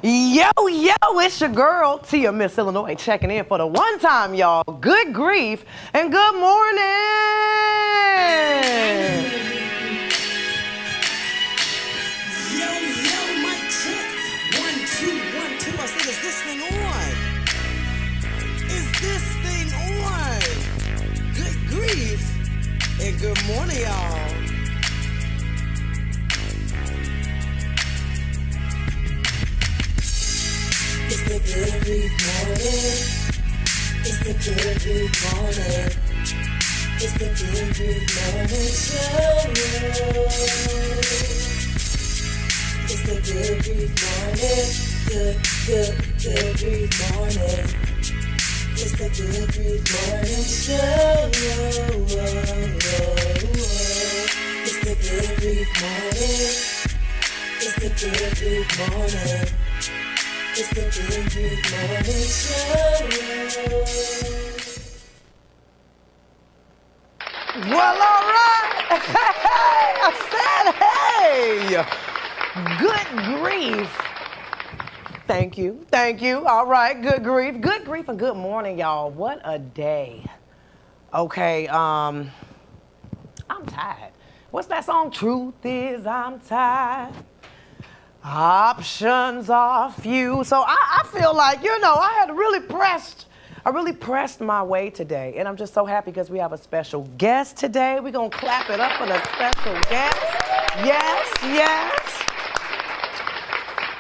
Yo, it's your girl, Tia Miss Illinois, checking in for the one time, y'all. Good grief and good morning. Yo, mic check. 1, 2, 1, 2. I said, is this thing on? Is this thing on? Good grief and good morning, y'all. It's the good grief morning. It's the good grief morning. It's the good grief morning show. It's the good grief morning. Good grief morning. It's the good grief morning show. It's the good grief morning. It's the good grief morning. It's the Good Grief Morning Show. Well, all right. I said, hey. Good grief. Thank you. All right, good grief and good morning, y'all. What a day. Okay, I'm tired. What's that song? Truth is, I'm tired. Options are few. So I feel like, I really pressed my way today. And I'm just so happy because we have a special guest today. We're going to clap it up for the special guest. Yes.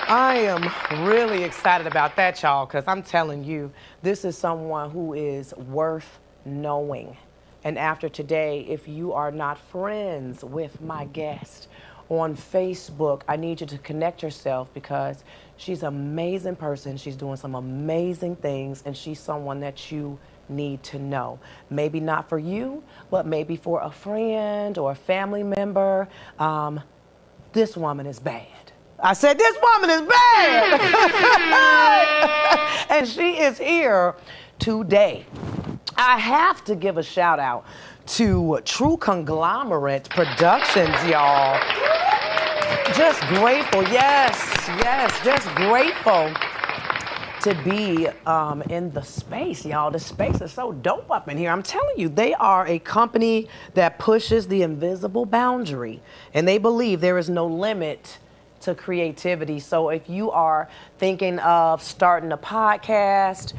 I am really excited about that, y'all, because I'm telling you, this is someone who is worth knowing. And after today, if you are not friends with my guest on Facebook, I need you to connect yourself because she's an amazing person. She's doing some amazing things, and she's someone that you need to know. Maybe not for you, but maybe for a friend or a family member. This woman is bad. I said, this woman is bad. And she is here today. I have to give a shout out to True Conglomerate Productions, y'all. Just grateful, yes, just grateful to be in the space, y'all. The space is so dope up in here. I'm telling you, they are a company that pushes the invisible boundary, and they believe there is no limit to creativity. So if you are thinking of starting a podcast,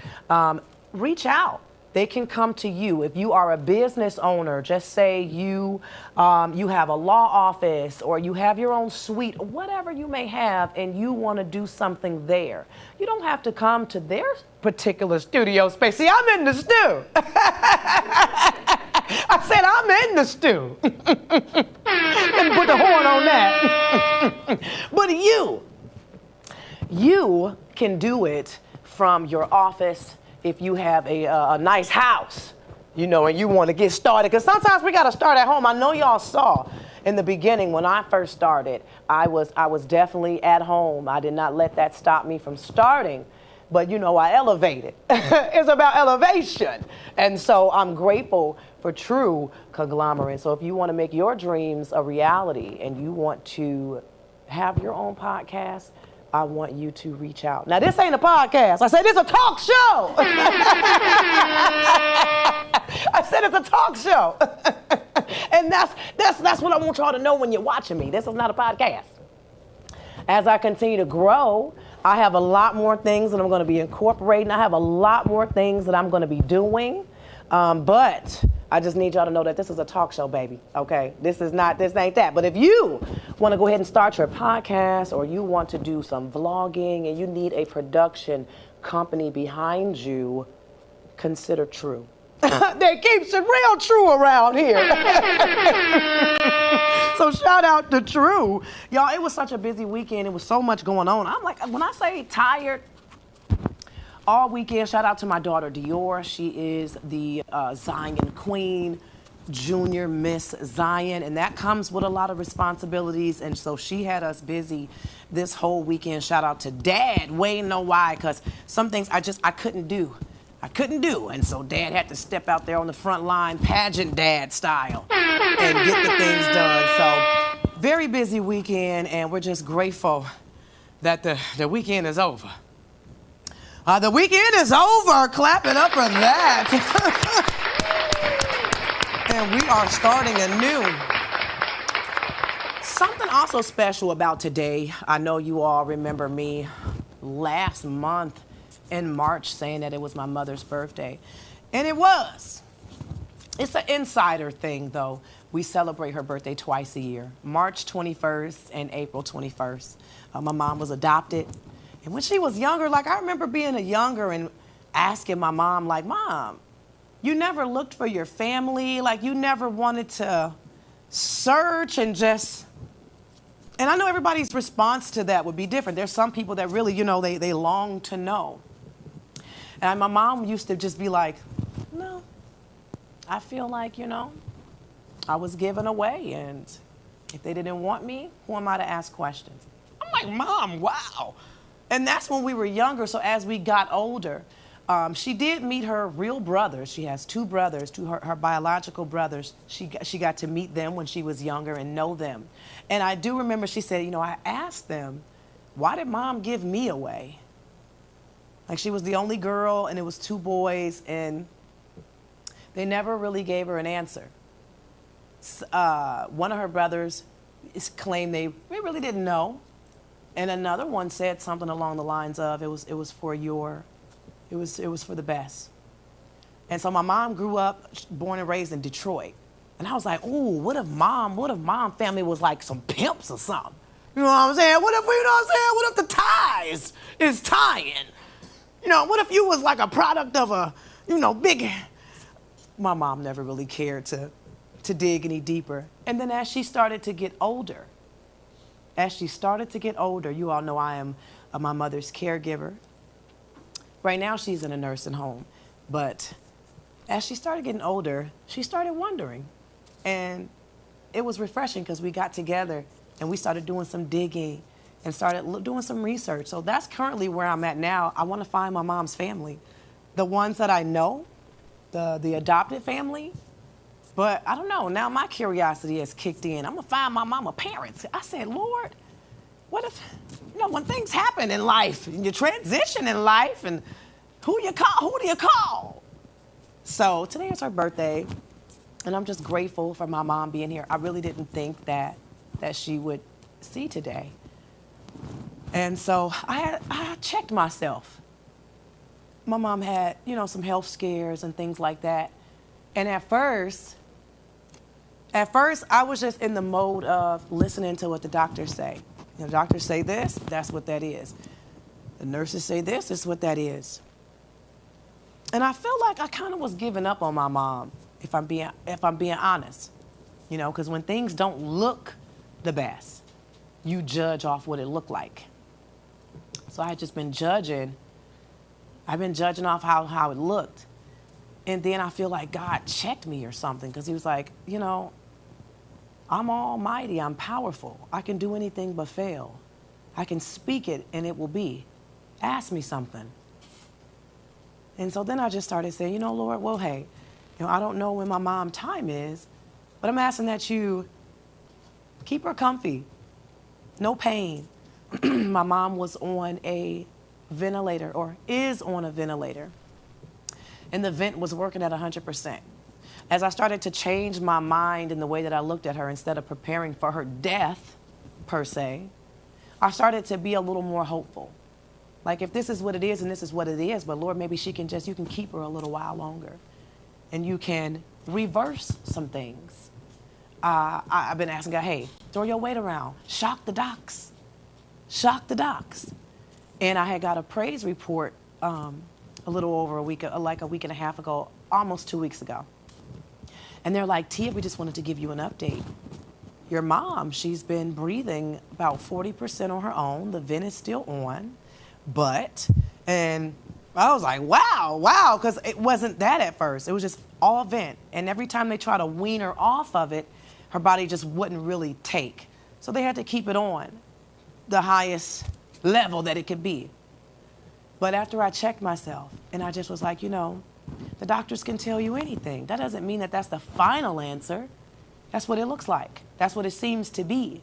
reach out. They can come to you. If you are a business owner, just say you have a law office or you have your own suite, or whatever you may have, and you want to do something there. You don't have to come to their particular studio space. See, I'm in the stew. I said I'm in the stew. Let me put the horn on that. But you can do it from your office. If you have a nice house, and you want to get started, because sometimes we got to start at home. I know y'all saw in the beginning when I first started, I was definitely at home. I did not let that stop me from starting, but I elevated. It's about elevation. And so I'm grateful for True Conglomerate. So if you want to make your dreams a reality and you want to have your own podcast, I want you to reach out. Now, this ain't a podcast. I said it's a talk show. I said it's a talk show. And that's what I want y'all to know when you're watching me. This is not a podcast. As I continue to grow, I have a lot more things that I'm going to be incorporating. I have a lot more things that I'm going to be doing. But I just need y'all to know that this is a talk show, baby, okay? This ain't that. But if you want to go ahead and start your podcast, or you want to do some vlogging and you need a production company behind you, consider True. They keeps it real true around here. So shout out to True. Y'all, it was such a busy weekend. It was so much going on. I'm like, when I say tired, all weekend, shout out to my daughter, Dior. She is the Zion Queen, Junior Miss Zion, and that comes with a lot of responsibilities, and so she had us busy this whole weekend. Shout out to Dad. Wayne, know why, because some things I couldn't do. And so Dad had to step out there on the front line, pageant dad style, and get the things done. So very busy weekend, and we're just grateful that the weekend is over. The weekend is over. Clap it up for that. And we are starting anew. Something also special about today. I know you all remember me last month in March saying that it was my mother's birthday. And it was. It's an insider thing, though. We celebrate her birthday twice a year, March 21st and April 21st. My mom was adopted. And when she was younger, like I remember being younger and asking my mom, like, Mom, you never looked for your family? Like you never wanted to search and just... And I know everybody's response to that would be different. There's some people that really, they long to know. And my mom used to just be like, no, I feel like, I was given away, and if they didn't want me, who am I to ask questions? I'm like, Mom, wow. And that's when we were younger. So as we got older, she did meet her real brothers. She has two brothers, her biological brothers. She got to meet them when she was younger and know them. And I do remember she said, I asked them, why did Mom give me away? Like she was the only girl and it was two boys, and they never really gave her an answer. One of her brothers claimed they really didn't know. And another one said something along the lines of, it was for the best. And so my mom grew up, born and raised in Detroit. And I was like, ooh, what if mom family was like some pimps or something? You know what I'm saying? What if the ties is tying? What if you was like a product of a, big... My mom never really cared to dig any deeper. And then as she started to get older, you all know I am my mother's caregiver. Right now she's in a nursing home. But as she started getting older, she started wondering. And it was refreshing because we got together and we started doing some digging and started doing some research. So that's currently where I'm at now. I want to find my mom's family. The ones that I know, the adopted family. But I don't know, now my curiosity has kicked in. I'm gonna find my mama parents. I said, Lord, what if, when things happen in life, and you transition in life, and who do you call? So today is her birthday, and I'm just grateful for my mom being here. I really didn't think that she would see today. And so I checked myself. My mom had, some health scares and things like that. And at first, I was just in the mode of listening to what the doctors say. The doctors say this, that's what that is. The nurses say this is what that is. And I feel like I kind of was giving up on my mom, if I'm being honest. Because when things don't look the best, you judge off what it looked like. So I had just been judging. I've been judging off how it looked. And then I feel like God checked me or something, because he was like, I'm almighty, I'm powerful. I can do anything but fail. I can speak it and it will be. Ask me something. And so then I just started saying, Lord, well, hey, I don't know when my mom's time is, but I'm asking that you keep her comfy, no pain. My mom was on a ventilator, or is on a ventilator, and the vent was working at 100%. As I started to change my mind in the way that I looked at her, instead of preparing for her death, per se, I started to be a little more hopeful. Like, if this is what it is, and this is what it is, but Lord, maybe you can keep her a little while longer, and you can reverse some things. I've been asking God, hey, throw your weight around, shock the docs. And I had got a praise report a little over a week and a half ago, almost 2 weeks ago. And they're like, Tia, we just wanted to give you an update. Your mom, she's been breathing about 40% on her own. The vent is still on, and I was like, wow, because it wasn't that at first. It was just all vent. And every time they try to wean her off of it, her body just wouldn't really take. So they had to keep it on the highest level that it could be. But after I checked myself, and I just was like, the doctors can tell you anything. That doesn't mean that that's the final answer. That's what it looks like. That's what it seems to be.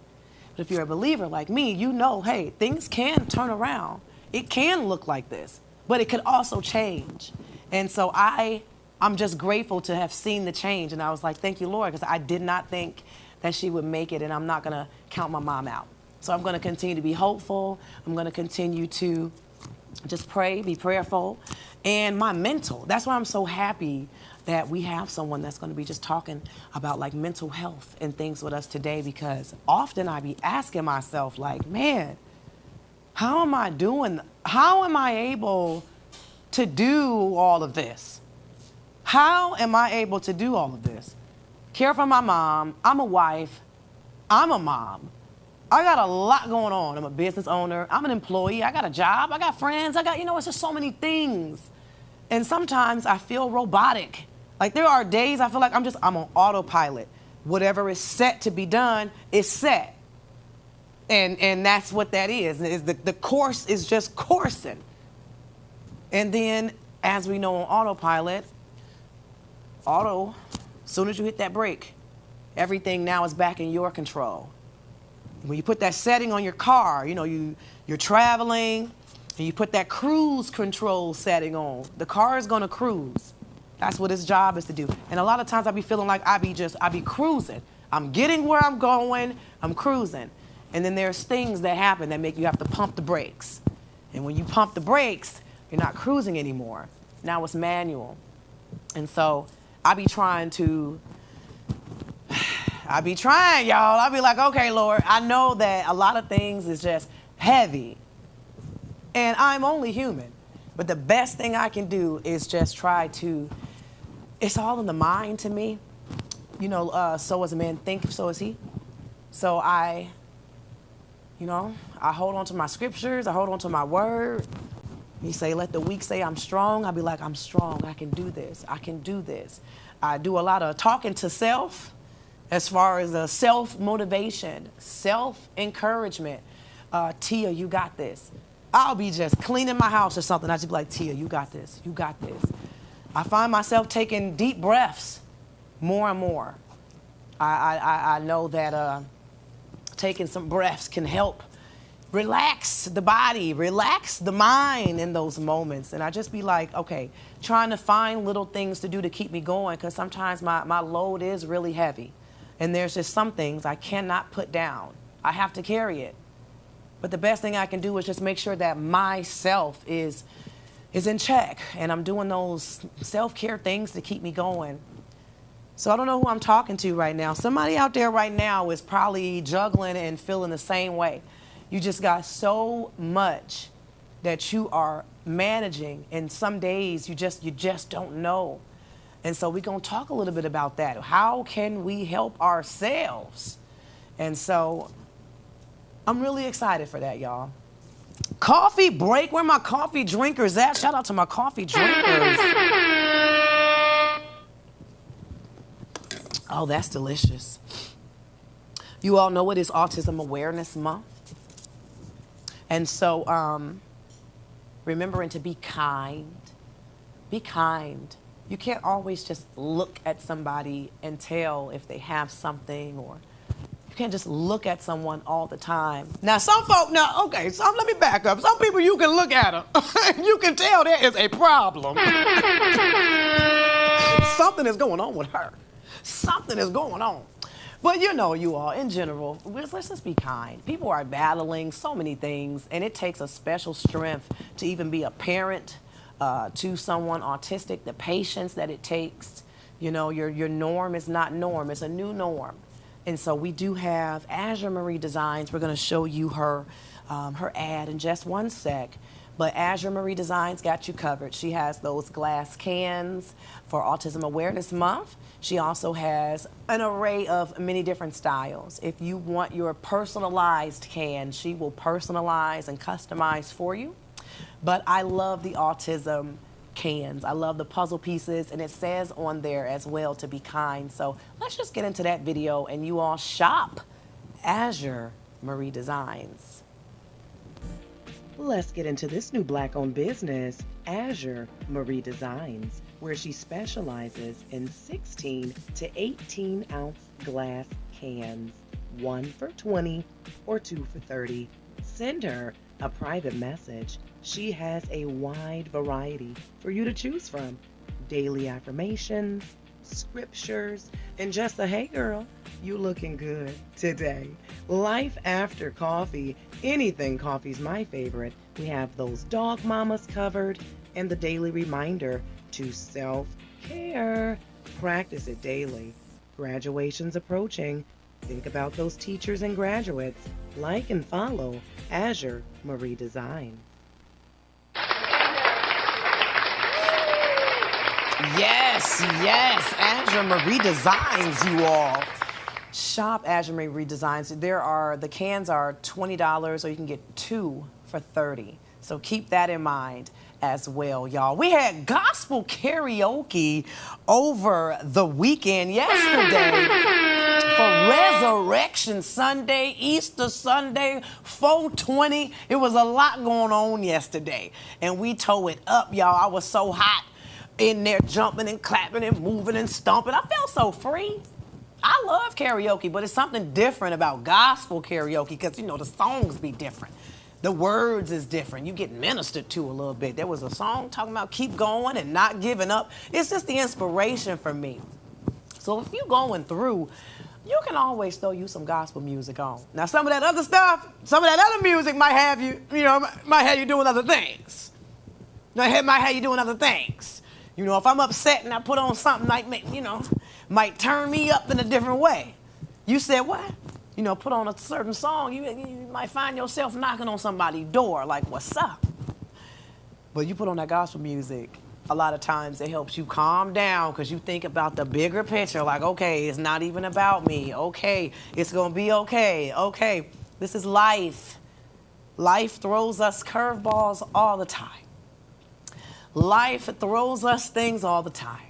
But But if you're a believer like me, you know, hey, things can turn around. It can look like this, but it could also change. And so I'm just grateful to have seen the change. And I was like, thank you, Lord, because I did not think that she would make it, and I'm not going to count my mom out. So I'm going to continue to be hopeful. I'm going to continue to just pray, be prayerful. And my mental, that's why I'm so happy that we have someone that's going to be just talking about like mental health and things with us today, because often I be asking myself like, man, how am I doing? How am I able to do all of this? How am I able to do all of this? Care for my mom. I'm a wife. I'm a mom. I got a lot going on. I'm a business owner. I'm an employee. I got a job. I got friends. It's just so many things. And sometimes I feel robotic. Like there are days I feel like I'm on autopilot. Whatever is set to be done is set. And that's what that is. The course is just coursing. And then, as we know on autopilot, as soon as you hit that brake, everything now is back in your control. When you put that setting on your car, you're traveling, and you put that cruise control setting on, the car is gonna cruise. That's what its job is to do. And a lot of times I be feeling like I be cruising. I'm getting where I'm going, I'm cruising. And then there's things that happen that make you have to pump the brakes. And when you pump the brakes, you're not cruising anymore. Now it's manual. And so I be trying, y'all. I be like, okay, Lord, I know that a lot of things is just heavy. And I'm only human. But the best thing I can do is just try to, it's all in the mind to me. So as a man thinketh, so is he. So I hold on to my scriptures. I hold on to my word. You say, let the weak say I'm strong. I'll be like, I'm strong. I can do this. I can do this. I do a lot of talking to self as far as self-motivation, self-encouragement. Tia, you got this. I'll be just cleaning my house or something. I just be like, Tia, you got this. You got this. I find myself taking deep breaths more and more. I know that taking some breaths can help relax the body, relax the mind in those moments. And I just be like, okay, trying to find little things to do to keep me going, because sometimes my load is really heavy. And there's just some things I cannot put down. I have to carry it. But the best thing I can do is just make sure that myself is in check. And I'm doing those self-care things to keep me going. So I don't know who I'm talking to right now. Somebody out there right now is probably juggling and feeling the same way. You just got so much that you are managing, and some days you just don't know. And so we're going to talk a little bit about that. How can we help ourselves? And so I'm really excited for that, y'all. Coffee break. Where my coffee drinkers at? Shout out to my coffee drinkers. Oh, that's delicious. You all know it is Autism Awareness Month. And so remembering to be kind. Be kind. You can't always just look at somebody and tell if they have something, or you can't just look at someone all the time. Now, let me back up. Some people you can look at them. You can tell there is a problem. Something is going on with her. Something is going on. But you all, in general, let's just be kind. People are battling so many things, and it takes a special strength to even be a parent to someone autistic, the patience that it takes. Your norm is not norm. It's a new norm. And so we do have Azure Marie Designs. We're going to show you her ad in just one sec. But Azure Marie Designs got you covered. She has those glass cans for Autism Awareness Month. She also has an array of many different styles. If you want your personalized can, she will personalize and customize for you. But I love the autism cans. I love the puzzle pieces, and it says on there as well to be kind. So let's just get into that video, and you all shop Azure Marie Designs. Let's get into this new Black-owned business, Azure Marie Designs, where she specializes in 16 to 18 ounce glass cans. 1 for 20 or 2 for 30. Send her a private message. She has a wide variety for you to choose from. Daily affirmations, scriptures, and just a hey girl, you looking good today. Life after coffee, anything coffee's my favorite. We have those dog mamas covered and the daily reminder to self-care. Practice it daily. Graduation's approaching. Think about those teachers and graduates. Like and follow Azure Marie Design. Yes, Azure Marie Designs, you all. Shop Azure Marie Designs. The cans are $20, or you can get 2 for $30. So keep that in mind as well, y'all. We had gospel karaoke over the weekend yesterday for Resurrection Sunday, Easter Sunday, 420. It was a lot going on yesterday, and we tore it up, y'all. I was so hot in there jumping and clapping and moving and stomping. I felt so free. I love karaoke, but it's something different about gospel karaoke because, the songs be different. The words is different. You get ministered to a little bit. There was a song talking about keep going and not giving up. It's just the inspiration for me. So if you're going through, you can always throw you some gospel music on. Now, some of that other stuff, some of that other music might have you, might have you doing other things. Might have you doing other things. If I'm upset and I put on something like, might turn me up in a different way. You said what? Put on a certain song, you might find yourself knocking on somebody's door like, what's up? But you put on that gospel music, a lot of times it helps you calm down because you think about the bigger picture, like, okay, it's not even about me. Okay, it's going to be okay. Okay, this is life. Life throws us curveballs all the time. Life throws us things all the time.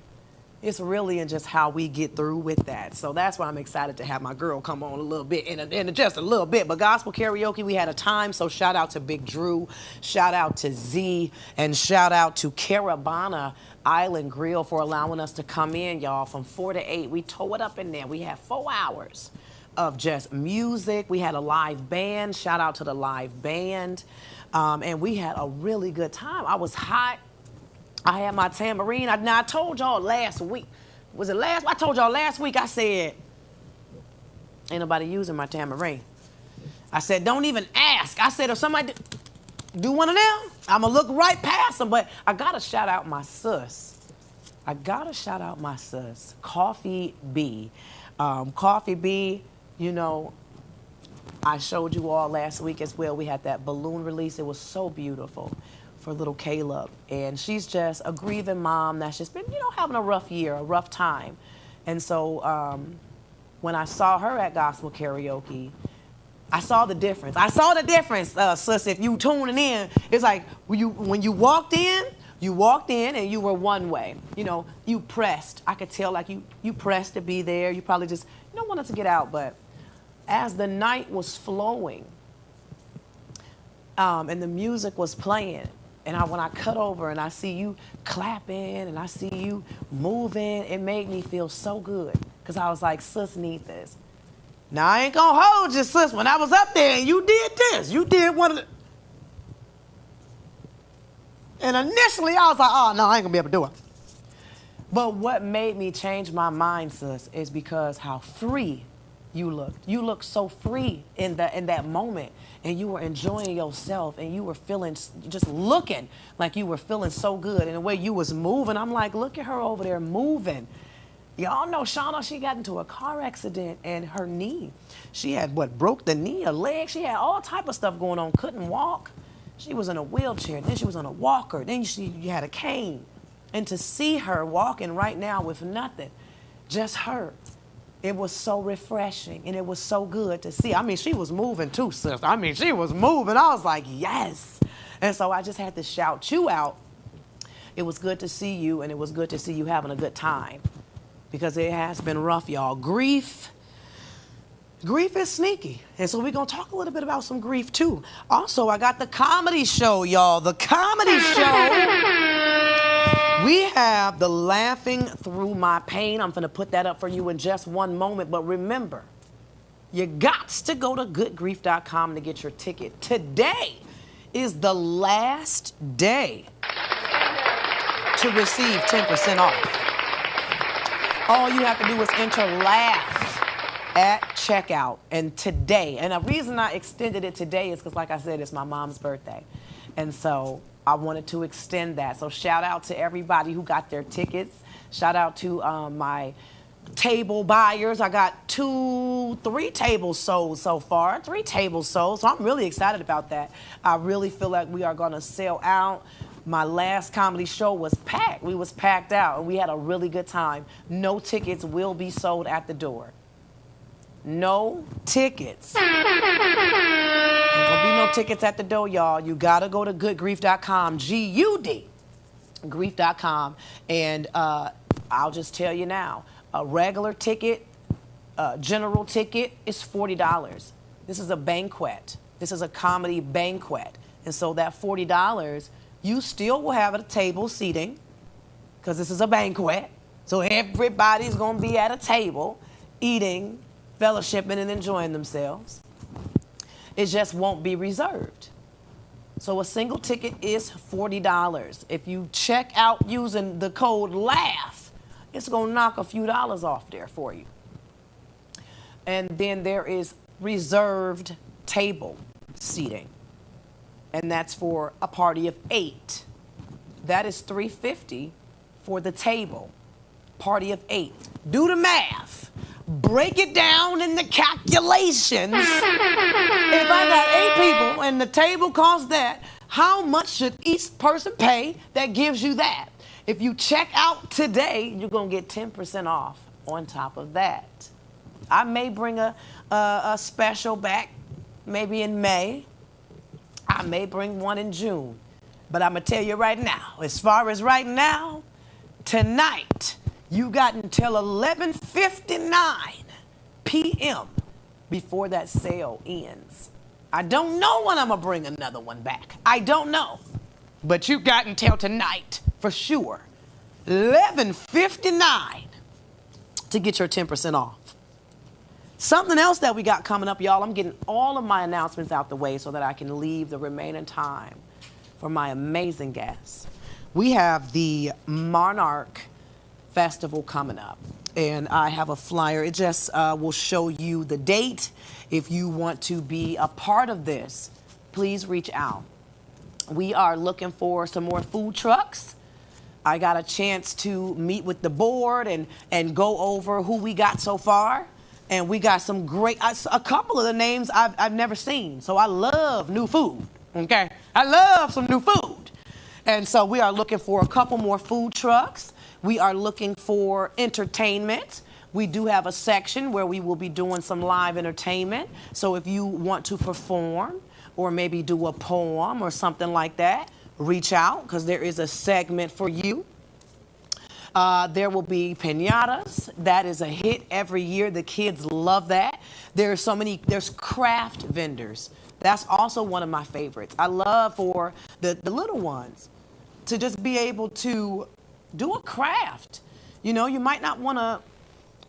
It's really in just how we get through with that. So that's why I'm excited to have my girl come on a little bit, in just a little bit. But gospel karaoke, we had a time. So shout out to Big Drew, shout out to Z, and shout out to Caravana Island Grill for allowing us to come in, y'all, from 4 to 8. We tore it up in there. We had 4 hours of just music. We had a live band. Shout out to the live band. And we had a really good time. I was hot. I had my tambourine. I told y'all last week. Was it last? I told y'all last week. I said, ain't nobody using my tambourine. I said, don't even ask. I said, if somebody do one of them, I'm going to look right past them. But I got to shout out my sus. Coffee B. Coffee B, I showed you all last week as well. We had that balloon release. It was so beautiful for little Caleb. And she's just a grieving mom that's just been, having a rough year, a rough time. And so when I saw her at gospel karaoke, I saw the difference. Sis, if you tuning in. It's like when you walked in and you were one way. You pressed. I could tell like you pressed to be there. You probably just wanted to get out. But as the night was flowing and the music was playing, and when I cut over and I see you clapping and I see you moving, it made me feel so good. Because I was like, sis, need this. Now, I ain't going to hold you, sis. When I was up there and you did this, you did one of the... And initially, I was like, oh, no, I ain't going to be able to do it. But what made me change my mind, sis, is because how free you looked. You looked so free in that moment. And you were enjoying yourself, and you were feeling, just looking like you were feeling so good. And the way you was moving, I'm like, look at her over there moving. Y'all know Shauna, she got into a car accident, and her knee, she had, broke the knee, a leg. She had all type of stuff going on, couldn't walk. She was in a wheelchair, then she was on a walker, then you had a cane. And to see her walking right now with nothing, just her, it was so refreshing, and it was so good to see. I mean, she was moving too, sis. She was moving. I was like, yes. And so I just had to shout you out. It was good to see you, and it was good to see you having a good time because it has been rough, y'all. Grief is sneaky. And so we're going to talk a little bit about some grief, too. Also, I got the comedy show, y'all. The comedy show. We have the Laughing Through My Pain. I'm going to put that up for you in just one moment. But remember, you got to go to goodgrief.com to get your ticket. Today is the last day to receive 10% off. All you have to do is enter laugh at checkout. And today, and the reason I extended it today is because, like I said, it's my mom's birthday. And so I wanted to extend that. So shout out to everybody who got their tickets. Shout out to my table buyers. I got 3 tables sold so far. 3 tables sold. So I'm really excited about that. I really feel like we are going to sell out. My last comedy show was packed. We was packed out, and we had a really good time. No tickets will be sold at the door. No tickets. Ain't gonna be no tickets at the door, y'all. You gotta go to goodgrief.com, GUD, grief.com, and I'll just tell you now, a regular ticket, general ticket is $40. This is a banquet. This is a comedy banquet. And so that $40, you still will have a table seating, because this is a banquet. So everybody's going to be at a table eating, fellowshipping, and enjoying themselves. It just won't be reserved. So a single ticket is $40. If you check out using the code LAUGH, it's going to knock a few dollars off there for you. And then there is reserved table seating. And that's for a party of 8. That is $350 for the table. Party of 8. Do the math. Break it down in the calculations. If I got 8 people and the table costs that, how much should each person pay that gives you that? If you check out today, you're going to get 10% off on top of that. I may bring a special back maybe in May. I may bring one in June. But I'm going to tell you right now, as far as right now, tonight, you got until 11:59 p.m. before that sale ends. I don't know when I'm going to bring another one back. I don't know. But you got until tonight, for sure, 11:59 to get your 10% off. Something else that we got coming up, y'all, I'm getting all of my announcements out the way so that I can leave the remaining time for my amazing guests. We have the Monarch Festival coming up, and I have a flyer. It just will show you the date. If you want to be a part of this, please reach out. We are looking for some more food trucks. I got a chance to meet with the board and go over who we got so far. And we got some great, a couple of the names I've never seen. So I love new food, okay? I love some new food. And so we are looking for a couple more food trucks. We are looking for entertainment. We do have a section where we will be doing some live entertainment. So if you want to perform or maybe do a poem or something like that, reach out, because there is a segment for you. There will be piñatas. That is a hit every year. The kids love that. There's craft vendors. That's also one of my favorites. I love for the little ones to just be able to do a craft. You know, you might not want to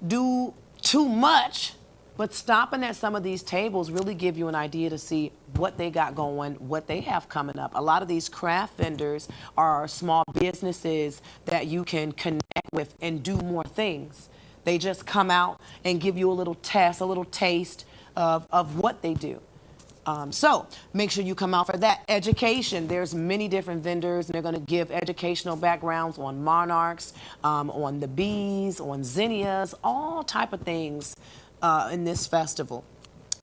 do too much, but stopping at some of these tables really give you an idea to see what they got going, what they have coming up. A lot of these craft vendors are small businesses that you can connect with and do more things. They just come out and give you a little test, a little taste of what they do. So make sure you come out for that. Education, there's many different vendors, and they're going to give educational backgrounds on monarchs, on the bees, on zinnias, all type of things in this festival.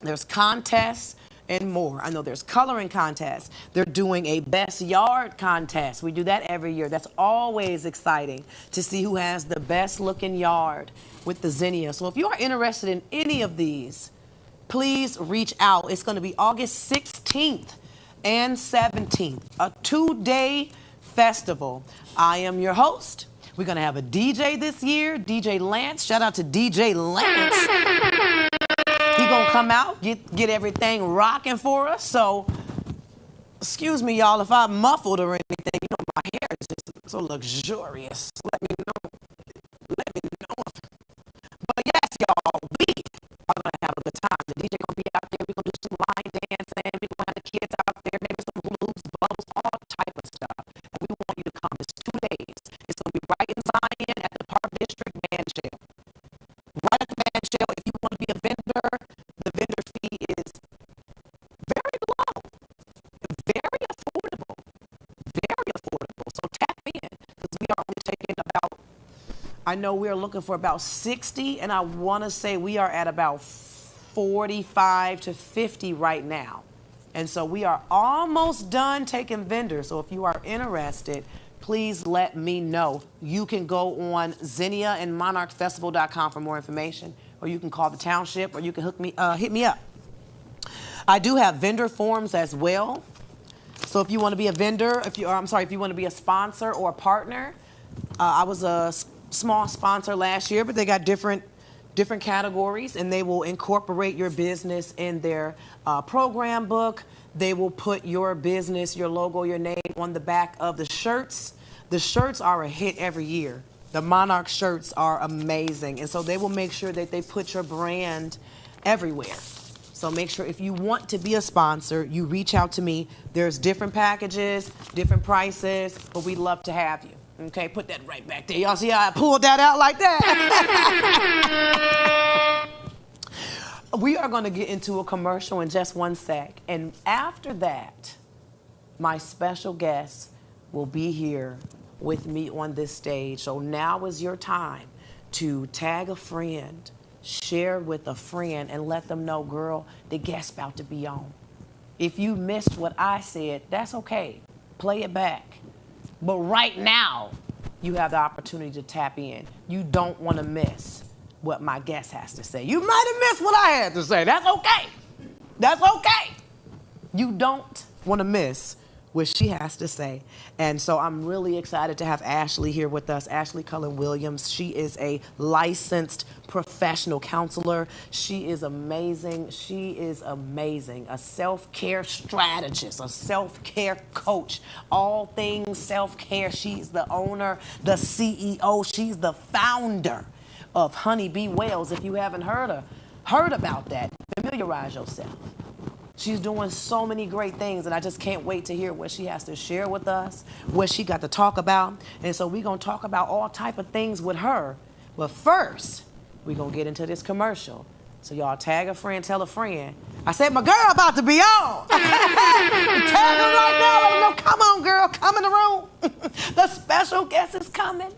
There's contests and more. I know there's coloring contests. They're doing a best yard contest. We do that every year. That's always exciting to see who has the best looking yard with the zinnia. So if you are interested in any of these, please reach out. It's going to be August 16th and 17th, a 2-day festival. I am your host. We're going to have a DJ this year, DJ Lance. Shout out to DJ Lance. He's going to come out, get everything rocking for us. So, excuse me, y'all, if I'm muffled or anything. You know, my hair is just so luxurious. Let me know. But yes, y'all, we are going to have a good time I know we're looking for about 60, and I want to say we are at about 45 to 50 right now. And so we are almost done taking vendors. So if you are interested, please let me know. You can go on Zinnia and monarchfestival.com for more information, or you can call the township, or you can hit me up. I do have vendor forms as well. So if you want to be a vendor, if you want to be a sponsor or a partner, I was a small sponsor last year, but they got different categories, and they will incorporate your business in their program book. They will put your business, your logo, your name on the back of the shirts. The shirts are a hit every year. The Monarch shirts are amazing, and so they will make sure that they put your brand everywhere. So make sure if you want to be a sponsor, you reach out to me. There's different packages, different prices, but we'd love to have you. Okay, put that right back there. Y'all see how I pulled that out like that? We are going to get into a commercial in just one sec. And after that, my special guest will be here with me on this stage. So now is your time to tag a friend, share with a friend, and let them know, girl, the guest's about to be on. If you missed what I said, that's okay. Play it back. But right now, you have the opportunity to tap in. You don't want to miss what my guest has to say. You might have missed what I had to say. That's okay. That's okay. You don't want to miss what she has to say. And so I'm really excited to have Ashley here with us. Ashley Cullen-Williams. She is a licensed professional counselor. She is amazing. She is amazing. A self-care strategist, a self-care coach, all things self-care. She's the owner, the CEO. She's the founder of Honeybee Wales. If you haven't heard about that, familiarize yourself. She's doing so many great things, and I just can't wait to hear what she has to share with us, what she got to talk about. And so we're going to talk about all type of things with her. But first, we're going to get into this commercial. So y'all tag a friend, tell a friend. I said my girl about to be on. Tag her right now. Let her know, come on, girl, come in the room. The special guest is coming.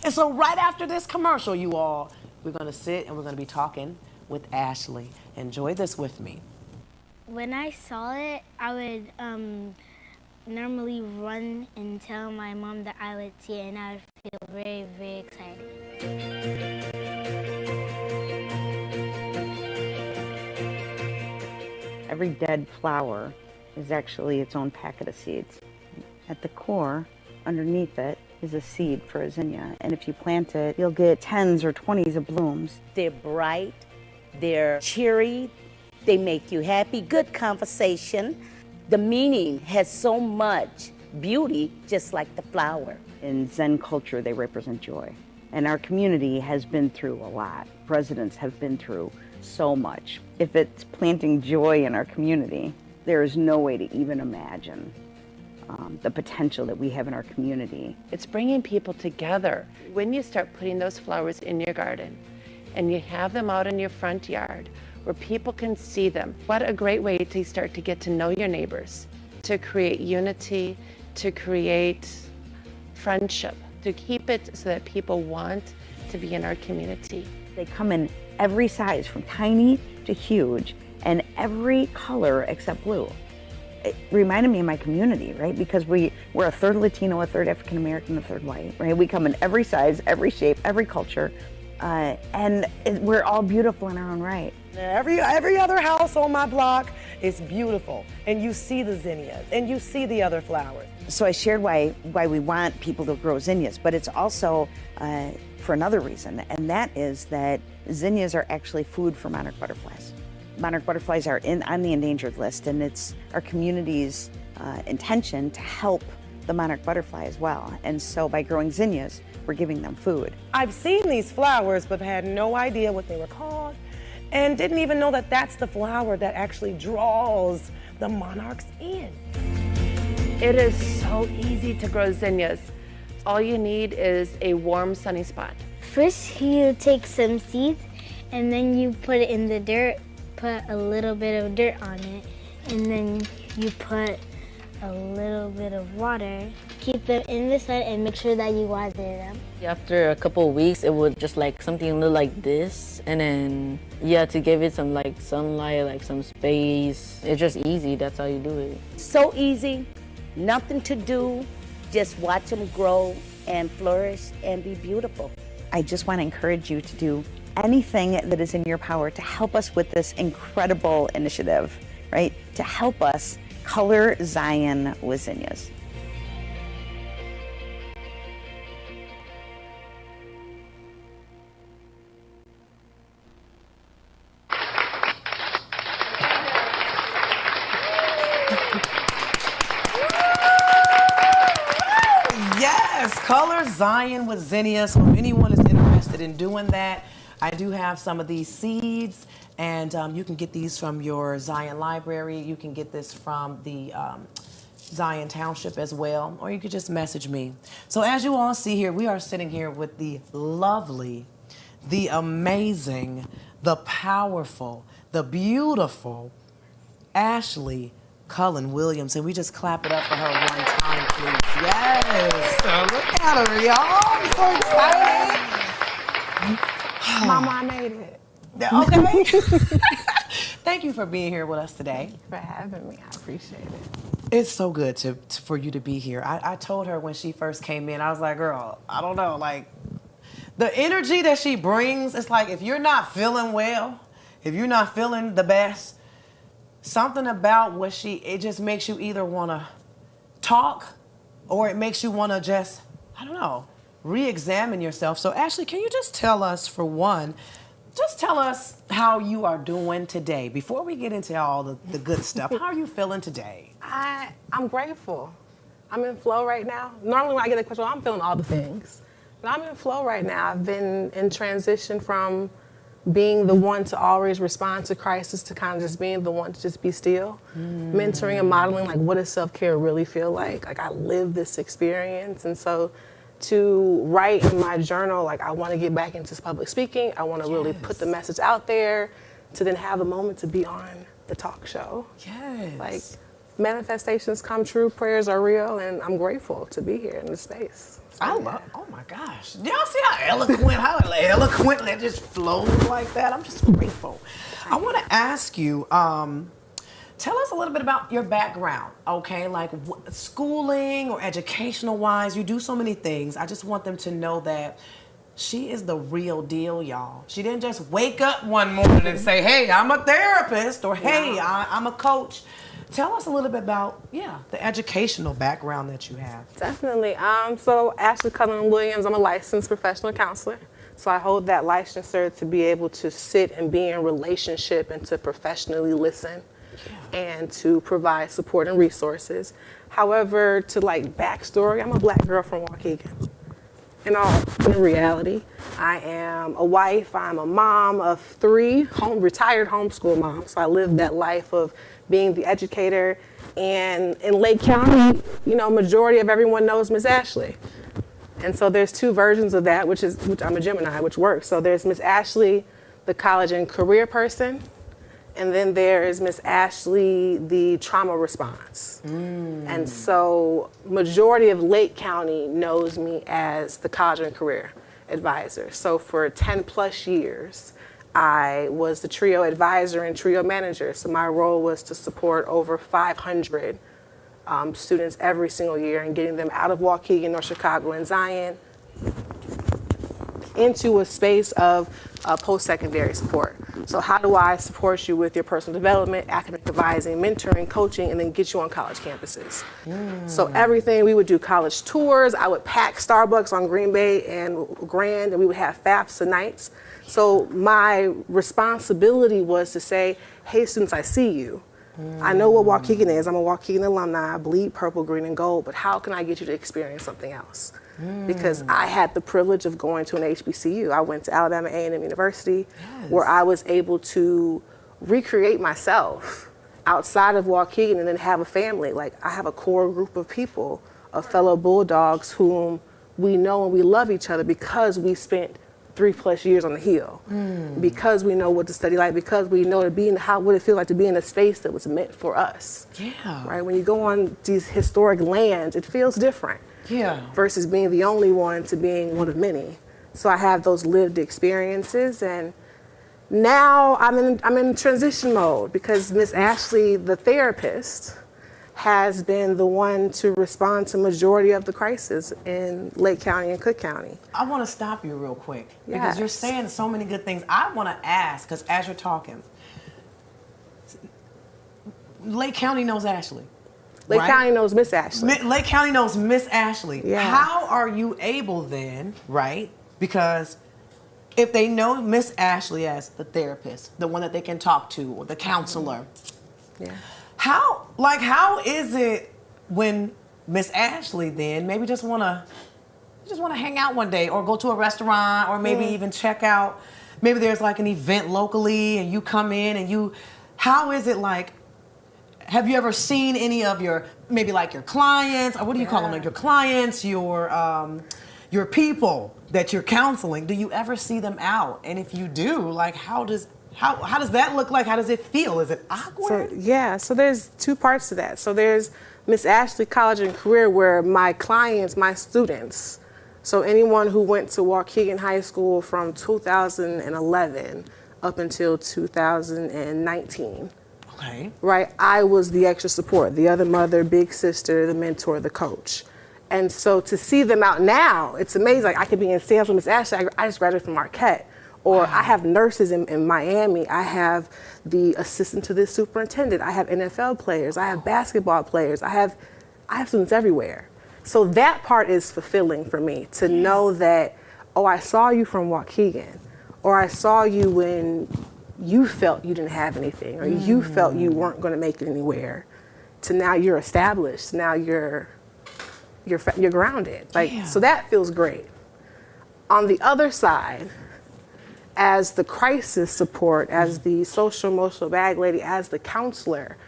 And so right after this commercial, you all, we're going to sit and we're going to be talking with Ashley. Enjoy this with me. When I saw it, I would normally run and tell my mom that I would see it, and I would feel very, very excited. Every dead flower is actually its own packet of seeds. At the core, underneath it, is a seed for a zinnia, and if you plant it, you'll get 10s or 20s of blooms. They're bright, they're cheery, they make you happy, good conversation. The meaning has so much beauty, just like the flower. In Zen culture, they represent joy. And our community has been through a lot. Residents have been through so much. If it's planting joy in our community, there is no way to even imagine the potential that we have in our community. It's bringing people together. When you start putting those flowers in your garden and you have them out in your front yard where people can see them, what a great way to start to get to know your neighbors, to create unity, to create friendship, to keep it so that people want to be in our community. They come in every size, from tiny to huge, and every color except blue. It reminded me of my community, right? Because we're a third Latino, a third African American, a third white, right? We come in every size, every shape, every culture, and we're all beautiful in our own right. Every other house on my block is beautiful, and you see the zinnias, and you see the other flowers. So I shared why we want people to grow zinnias, but it's also for another reason, and that is that zinnias are actually food for monarch butterflies. Monarch butterflies are on the endangered list, and it's our community's intention to help the monarch butterfly as well. And so by growing zinnias, we're giving them food. I've seen these flowers, but had no idea what they were called, and didn't even know that that's the flower that actually draws the monarchs in. It is so easy to grow zinnias. All you need is a warm, sunny spot. First, you take some seeds, and then you put it in the dirt, put a little bit of dirt on it, and then you put a little bit of water, keep them in the sun and make sure that you water them. After a couple of weeks, it would just like something look like this, and then to give it some like sunlight, like some space. It's just easy. That's how you do it. So easy, nothing to do, just watch them grow and flourish and be beautiful. I just want to encourage you to do anything that is in your power to help us with this incredible initiative, right? To help us color Zion with zinnias. Yes, color Zion with zinnias. So if anyone is interested in doing that, I do have some of these seeds, and you can get these from your Zion library. You can get this from the Zion Township as well, or you could just message me. So as you all see here, we are sitting here with the lovely, the amazing, the powerful, the beautiful Ashley Cullen-Williams, and we just clap it up for her one time, please. Yes, so look at her, y'all. I'm so excited. Mama, I made it. Okay. Thank you for being here with us today. For having me, I appreciate it. It's so good for you to be here. I told her when she first came in, I was like, girl, I don't know, like, the energy that she brings, it's like if you're not feeling well, if you're not feeling the best, something about it just makes you either want to talk or it makes you want to just, I don't know, re-examine yourself. So Ashley, can you just tell us, for one, just tell us how you are doing today before we get into all the good stuff. How are you feeling today? I'm grateful. I'm in flow right now. Normally when I get a question, I'm feeling all the things. But I'm in flow right now. I've been in transition from being the one to always respond to crisis to kind of just being the one to just be still. Mentoring and modeling, like, what does self-care really feel like? Like, I live this experience. And so to write in my journal, like, I want to get back into public speaking. I want to really put the message out there, to then have a moment to be on the talk show. Yes. Like, manifestations come true, prayers are real, and I'm grateful to be here in this space. I love, oh my gosh. Y'all see how eloquently it just flows like that? I'm just grateful. I want to ask you, tell us a little bit about your background, okay? Like schooling or educational wise, you do so many things. I just want them to know that she is the real deal, y'all. She didn't just wake up one morning and say, hey, I'm a therapist, or hey, I'm a coach. Tell us a little bit about, the educational background that you have. Definitely. So Ashley Cullen-Williams, I'm a licensed professional counselor. So I hold that licensure to be able to sit and be in relationship and to professionally listen and to provide support and resources. However, to like backstory, I'm a black girl from Waukegan. In reality, I am a wife, I'm a mom of 3, retired homeschool mom. So I live that life of being the educator. And in Lake County, majority of everyone knows Miss Ashley. And so there's 2 versions of that, which I'm a Gemini, which works. So there's Miss Ashley, the college and career person. And then there is Miss Ashley, the trauma response. And so majority of Lake County knows me as the college and career advisor. So for 10 plus years, I was the trio advisor and trio manager. So my role was to support over 500 students every single year and getting them out of Waukegan, North Chicago, and Zion into a space of post-secondary support. So how do I support you with your personal development, academic advising, mentoring, coaching, and then get you on college campuses? So everything, we would do college tours. I would pack Starbucks on Green Bay and Grand, and we would have FAFSA nights. So my responsibility was to say, hey, students, I see you. I know what Waukegan is. I'm a Waukegan alumni. I bleed purple, green, and gold, but how can I get you to experience something else? Because I had the privilege of going to an HBCU. I went to Alabama A&M University, where I was able to recreate myself outside of Waukegan and then have a family. Like, I have a core group of people, of fellow Bulldogs whom we know and we love each other because we spent 3+ years on the Hill, because we know what to study like, because we know what it feels like to be in a space that was meant for us. Yeah. Right. When you go on these historic lands, it feels different. Yeah. Versus being the only one to being one of many. So I have those lived experiences, and now I'm in transition mode because Miss Ashley, the therapist, has been the one to respond to majority of the crisis in Lake County and Cook County. I want to stop you real quick because Yes. you're saying so many good things. I want to ask, because as you're talking, Lake County knows Ashley. Lake right? County knows Miss Ashley. Lake County knows Miss Ashley. Yeah. How are you able then, right? Because if they know Miss Ashley as the therapist, the one that they can talk to, or the counselor, Yeah. how is it when Miss Ashley then maybe just wanna hang out one day, or go to a restaurant, or maybe even check out, maybe there's like an event locally and you come in and how is it like, have you ever seen any of your, maybe like your clients, or what do you call them, like your clients, your people that you're counseling, do you ever see them out? And if you do, like how does that look like? How does it feel? Is it awkward? So there's two parts to that. So there's Miss Ashley College and Career, where my clients, my students, so anyone who went to Waukegan High School from 2011 up until 2019. Okay. Right, I was the extra support, the other mother, big sister, the mentor, the coach. And so to see them out now, it's amazing. Like I could be in sales with Miss Ashley. I just graduated from Marquette. Or I have nurses in Miami. I have the assistant to this superintendent. I have NFL players. I have basketball players. I have students everywhere. So that part is fulfilling for me, to know that, oh, I saw you from Waukegan, or I saw you when you felt you didn't have anything, or you felt you weren't going to make it anywhere, to now you're established. Now you're grounded. So that feels great. On the other side, as the crisis support, as the social emotional bag lady, as the counselor,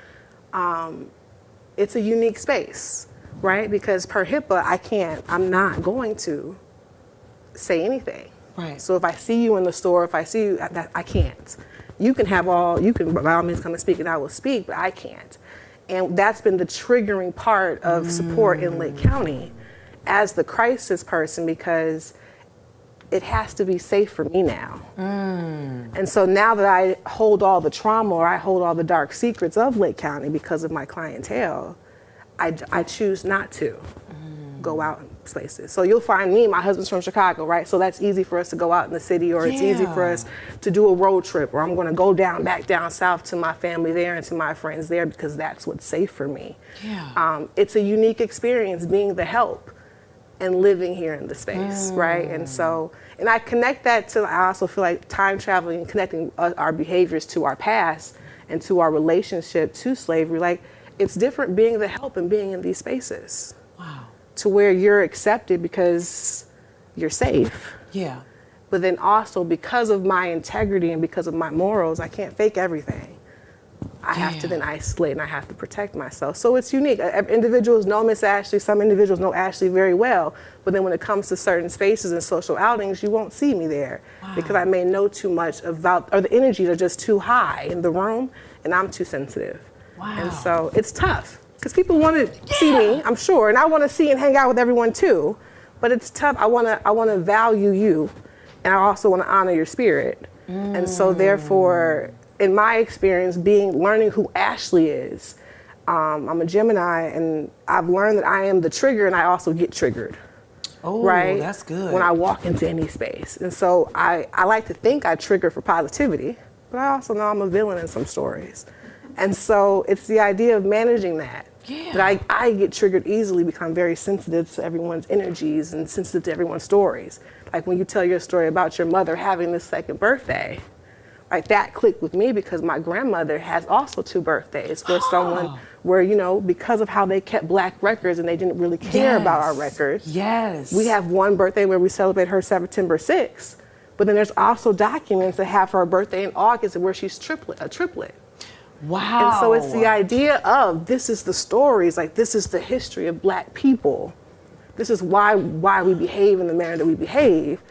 it's a unique space, right? Because per HIPAA, I'm not going to say anything. Right. So if I see you in the store, if I see you, I can't. You can by all means come and speak, and I will speak, but I can't. And that's been the triggering part of support in Lake County as the crisis person, because it has to be safe for me now. And so now that I hold all the trauma, or I hold all the dark secrets of Lake County because of my clientele, I choose not to go out in places. So you'll find me, my husband's from Chicago, right? So that's easy for us to go out in the city, or it's easy for us to do a road trip, or I'm gonna go back down south to my family there and to my friends there, because that's what's safe for me. It's a unique experience being the help and living here in the space, right? And I connect that to, I also feel like time traveling and connecting our behaviors to our past and to our relationship to slavery. Like, it's different being the help and being in these spaces. Wow. To where you're accepted because you're safe. Yeah. But then also, because of my integrity and because of my morals, I can't fake everything. I have to then isolate, and I have to protect myself. So it's unique. Individuals know Miss Ashley. Some individuals know Ashley very well. But then when it comes to certain spaces and social outings, you won't see me there because I may know too much about, or the energies are just too high in the room, and I'm too sensitive. Wow. And so it's tough because people want to see me, I'm sure, and I want to see and hang out with everyone too. But it's tough. I want to value you, and I also want to honor your spirit. And so therefore, in my experience, learning who Ashley is, I'm a Gemini, and I've learned that I am the trigger, and I also get triggered. Oh, right? That's good. When I walk into any space. And so I like to think I trigger for positivity, but I also know I'm a villain in some stories. And so it's the idea of managing that. Yeah. That I get triggered easily, become very sensitive to everyone's energies and sensitive to everyone's stories. Like when you tell your story about your mother having this second birthday, like that clicked with me because my grandmother has also 2 birthdays where because of how they kept Black records and they didn't really care about our records. Yes. We have one birthday where we celebrate her September 6th, but then there's also documents that have her birthday in August where she's a triplet. Wow. And so it's the idea of, this is the stories, like this is the history of Black people. This is why we behave in the manner that we behave.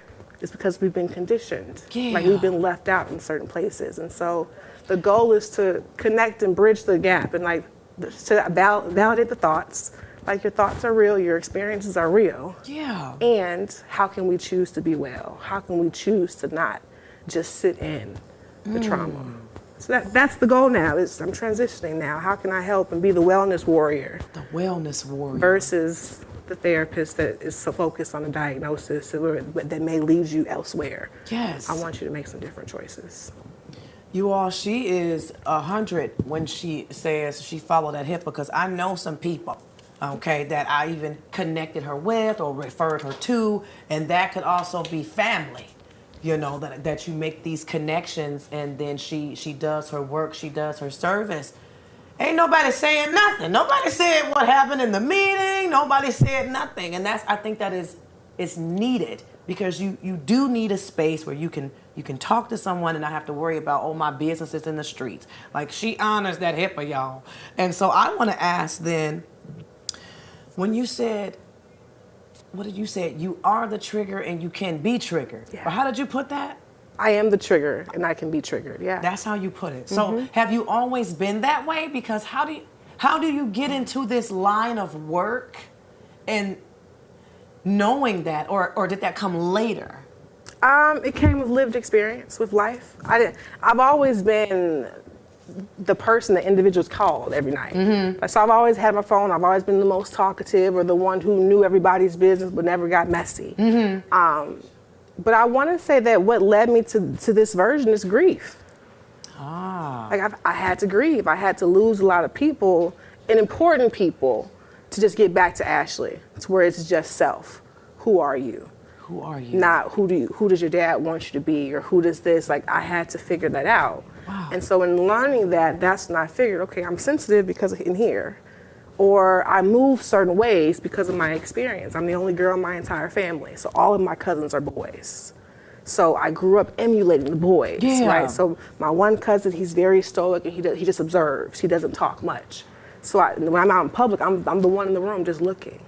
It's because we've been conditioned. Yeah. Like we've been left out in certain places. And so the goal is to connect and bridge the gap and like to validate the thoughts. Like your thoughts are real, your experiences are real. Yeah. And how can we choose to be well? How can we choose to not just sit in the trauma? So that's the goal now. I'm transitioning now. How can I help and be the wellness warrior? The wellness warrior. Versus the therapist that is so focused on the diagnosis that may lead you elsewhere. Yes. I want you to make some different choices. You all, she is 100 when she says she followed that HIPAA, because I know some people, okay, that I even connected her with or referred her to, and that could also be family. You know, that you make these connections, and then she does her work, she does her service. Ain't nobody saying nothing. Nobody said what happened in the meeting. Nobody said nothing. And I think that is needed, because you do need a space where you can talk to someone and not have to worry about, oh, my business is in the streets. Like, she honors that HIPAA, y'all. And so I want to ask then, when you said, what did you say? You are the trigger and you can be triggered. Yeah. But how did you put that? I am the trigger and I can be triggered, yeah. That's how you put it. So have you always been that way? Because how do you get into this line of work and knowing that, or did that come later? It came with lived experience with life. I've always been the person that individuals called every night. So I've always had my phone. I've always been the most talkative, or the one who knew everybody's business but never got messy. But I want to say that what led me to this version is grief. Like I had to grieve. I had to lose a lot of people, and important people, to just get back to Ashley, to where it's just self. Who are you? Who are you? Not who does your dad want you to be, or who does this. Like, I had to figure that out. Wow. And so in learning that's when I figured, okay, I'm sensitive because in here, or I move certain ways because of my experience. I'm the only girl in my entire family, so all of my cousins are boys. So I grew up emulating the boys, right? So my one cousin, he's very stoic, and he just observes. He doesn't talk much. So when I'm out in public, I'm the one in the room just looking,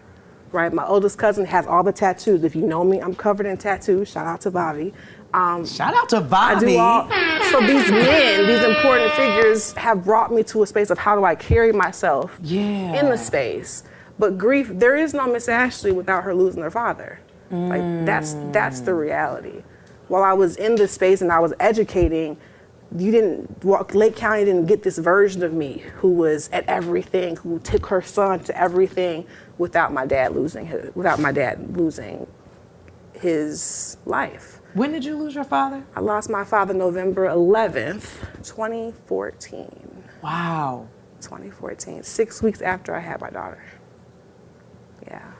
right? My oldest cousin has all the tattoos. If you know me, I'm covered in tattoos. Shout out to Bobby. Shout out to Bobby. So these men, these important figures, have brought me to a space of how do I carry myself in the space. But grief, there is no Miss Ashley without her losing her father. Like, that's the reality. While I was in this space and I was educating, Lake County didn't get this version of me who was at everything, who took her son to everything, without my dad losing his life. When did you lose your father? I lost my father November 11th, 2014. Wow. 2014, 6 weeks after I had my daughter. Yeah.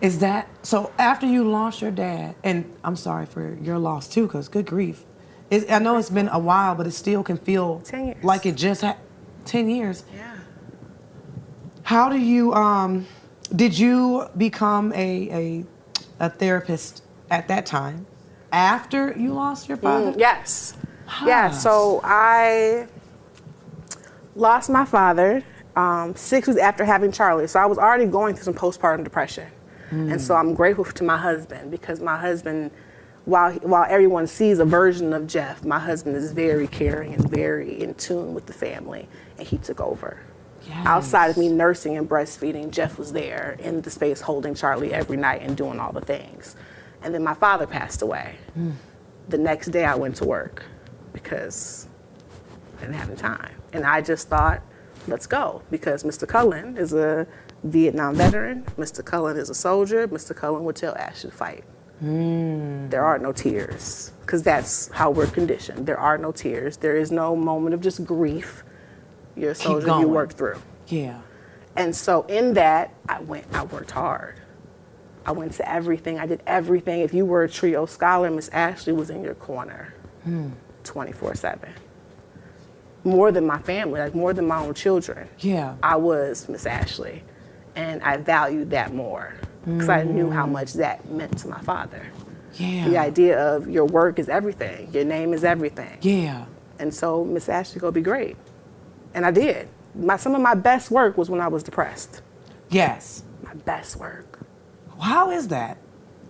Is that, so after you lost your dad, and I'm sorry for your loss too, because good grief. I know it's been a while, but it still can feel 10 years. Like it just had 10 years. Yeah. How do you, did you become a therapist at that time? After you lost your father? Yes. Yeah, so I lost my father 6 weeks after having Charlie. So I was already going through some postpartum depression. And so I'm grateful to my husband, because my husband, while everyone sees a version of Jeff, my husband is very caring and very in tune with the family, and he took over. Yes. Outside of me nursing and breastfeeding, Jeff was there in the space holding Charlie every night and doing all the things. And then my father passed away. The next day I went to work because I didn't have the time. And I just thought, let's go, because Mr. Cullen is a Vietnam veteran. Mr. Cullen is a soldier. Mr. Cullen would tell Ashley to fight. There are no tears, because that's how we're conditioned. There are no tears. There is no moment of just grief. You're a soldier, you work through. Yeah. And so in that, I worked hard. I went to everything. I did everything. If you were a trio scholar, Miss Ashley was in your corner 24/7. More than my family, like more than my own children. Yeah. I was Miss Ashley. And I valued that more, because I knew how much that meant to my father. Yeah. The idea of your work is everything. Your name is everything. Yeah. And so Miss Ashley go be great. And I did. Some of my best work was when I was depressed. Yes. My best work. How is that?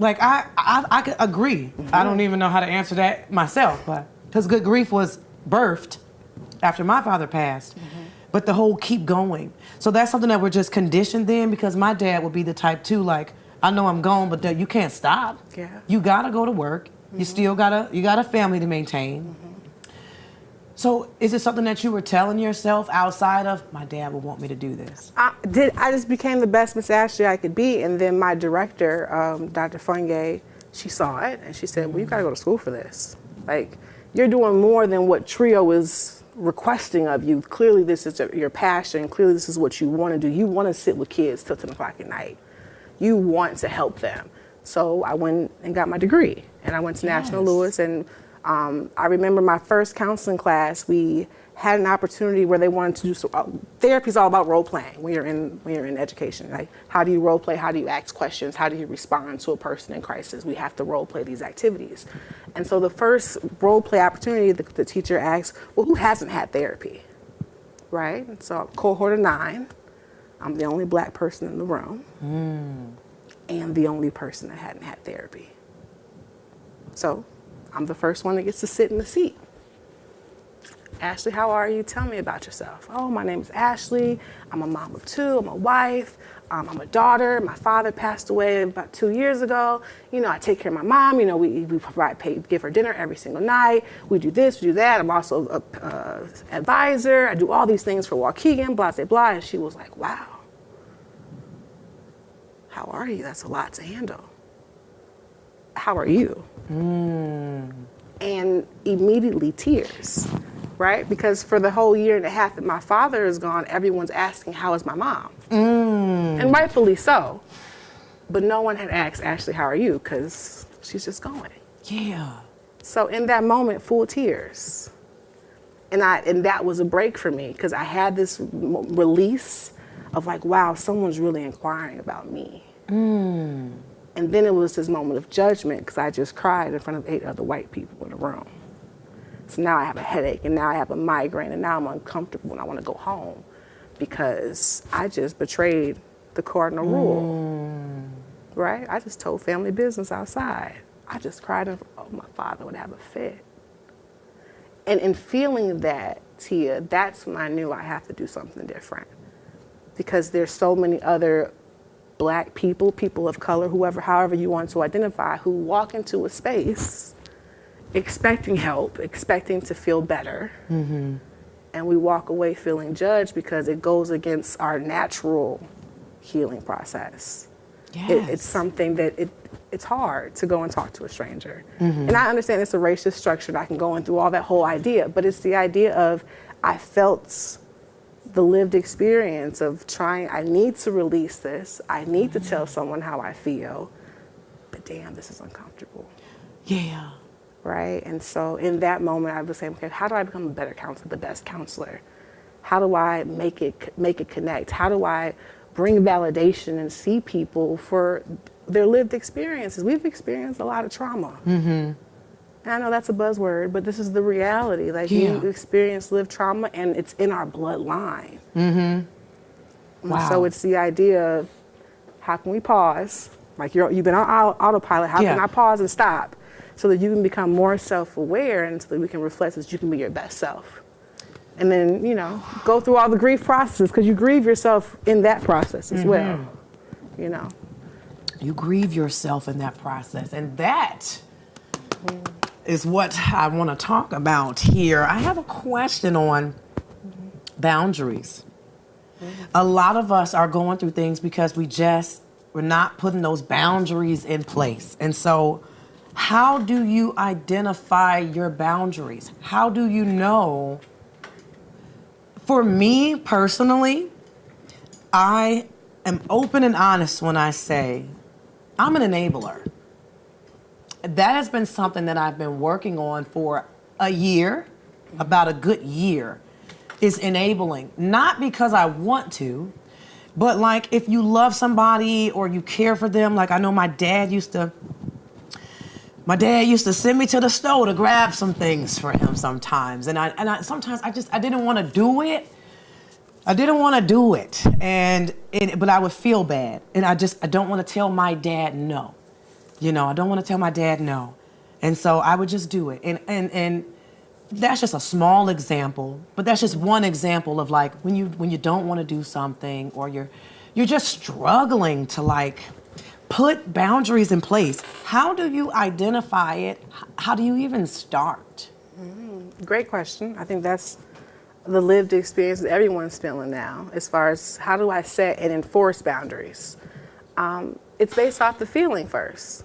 Like, I could agree. I don't even know how to answer that myself, but because Good Grief was birthed after my father passed. But the whole keep going. So that's something that we're just conditioned then, because my dad would be the type too, like, I know I'm gone, but you can't stop. Yeah. You gotta go to work. You still got a family to maintain. So is it something that you were telling yourself outside of, my dad would want me to do this? I just became the best Miss Ashley I could be, and then my director, Dr. Funge, she saw it and she said, well, you gotta go to school for this. Like, you're doing more than what Trio is requesting of you. Clearly this is your passion. Clearly this is what you want to do. You want to sit with kids till 10 o'clock at night. You want to help them. So I went and got my degree, and I went to National Louis, and I remember my first counseling class, we had an opportunity where they wanted to do therapy is all about role playing when you're in education. Like, how do you role play? How do you ask questions? How do you respond to a person in crisis? We have to role play these activities. And so the first role play opportunity, the teacher asked, well, who hasn't had therapy? Right? And so cohort of 9, I'm the only black person in the room and the only person that hadn't had therapy. So I'm the first one that gets to sit in the seat. Ashley, how are you? Tell me about yourself. Oh, my name is Ashley. I'm a mom of 2. I'm a wife. I'm a daughter. My father passed away about 2 years ago. You know, I take care of my mom. You know, we give her dinner every single night. We do this, we do that. I'm also a advisor. I do all these things for Waukegan, blah, blah, blah. And she was like, wow. How are you? That's a lot to handle. How are you? And immediately tears, right? Because for the whole year and a half that my father is gone, everyone's asking, how is my mom? And rightfully so. But no one had asked Ashley, how are you? Because she's just going. Yeah. So in that moment, full tears. And that was a break for me, because I had this release of like, wow, someone's really inquiring about me. And then it was this moment of judgment, because I just cried in front of 8 other white people in the room. So now I have a headache, and now I have a migraine, and now I'm uncomfortable and I want to go home because I just betrayed the cardinal rule, right? I just told family business outside. I just cried, and my father would have a fit. And in feeling that, Tia, that's when I knew I have to do something different, because there's so many other black people, people of color, however you want to identify, who walk into a space expecting help, expecting to feel better, and we walk away feeling judged because it goes against our natural healing process. Yes. It's something that it's hard to go and talk to a stranger. And I understand it's a racist structure, and I can go in through all that whole idea, but it's the idea of, I felt the lived experience of trying, I need to release this. I need to tell someone how I feel, but damn, this is uncomfortable. Yeah. Right? And so in that moment, I was saying, okay, how do I become a better counselor, the best counselor? How do I make it connect? How do I bring validation and see people for their lived experiences? We've experienced a lot of trauma. And I know that's a buzzword, but this is the reality. Like, you experience lived trauma, and it's in our bloodline. Wow. So it's the idea of, how can we pause? Like, you've been on autopilot. How can I pause and stop so that you can become more self-aware, and so that we can reflect so that you can be your best self? And then, you know, go through all the grief processes, because you grieve yourself in that process as well, you know. You grieve yourself in that process, and that is what I want to talk about here. I have a question on boundaries. A lot of us are going through things because we're not putting those boundaries in place. And so, how do you identify your boundaries? How do you know? For me personally, I am open and honest when I say I'm an enabler. That has been something that I've been working on for a year, about a good year, is enabling. Not because I want to, but like, if you love somebody or you care for them, like I know my dad used to send me to the store to grab some things for him sometimes. And I sometimes I didn't want to do it. I didn't want to do it. But I would feel bad. And I don't want to tell my dad no. You know, I don't want to tell my dad no. And so I would just do it. And that's just a small example, but that's just one example of like when you don't want to do something, or you're just struggling to like put boundaries in place. How do you identify it? How do you even start? Great question. I think that's the lived experience that everyone's feeling now, as far as how do I set and enforce boundaries. It's based off the feeling first.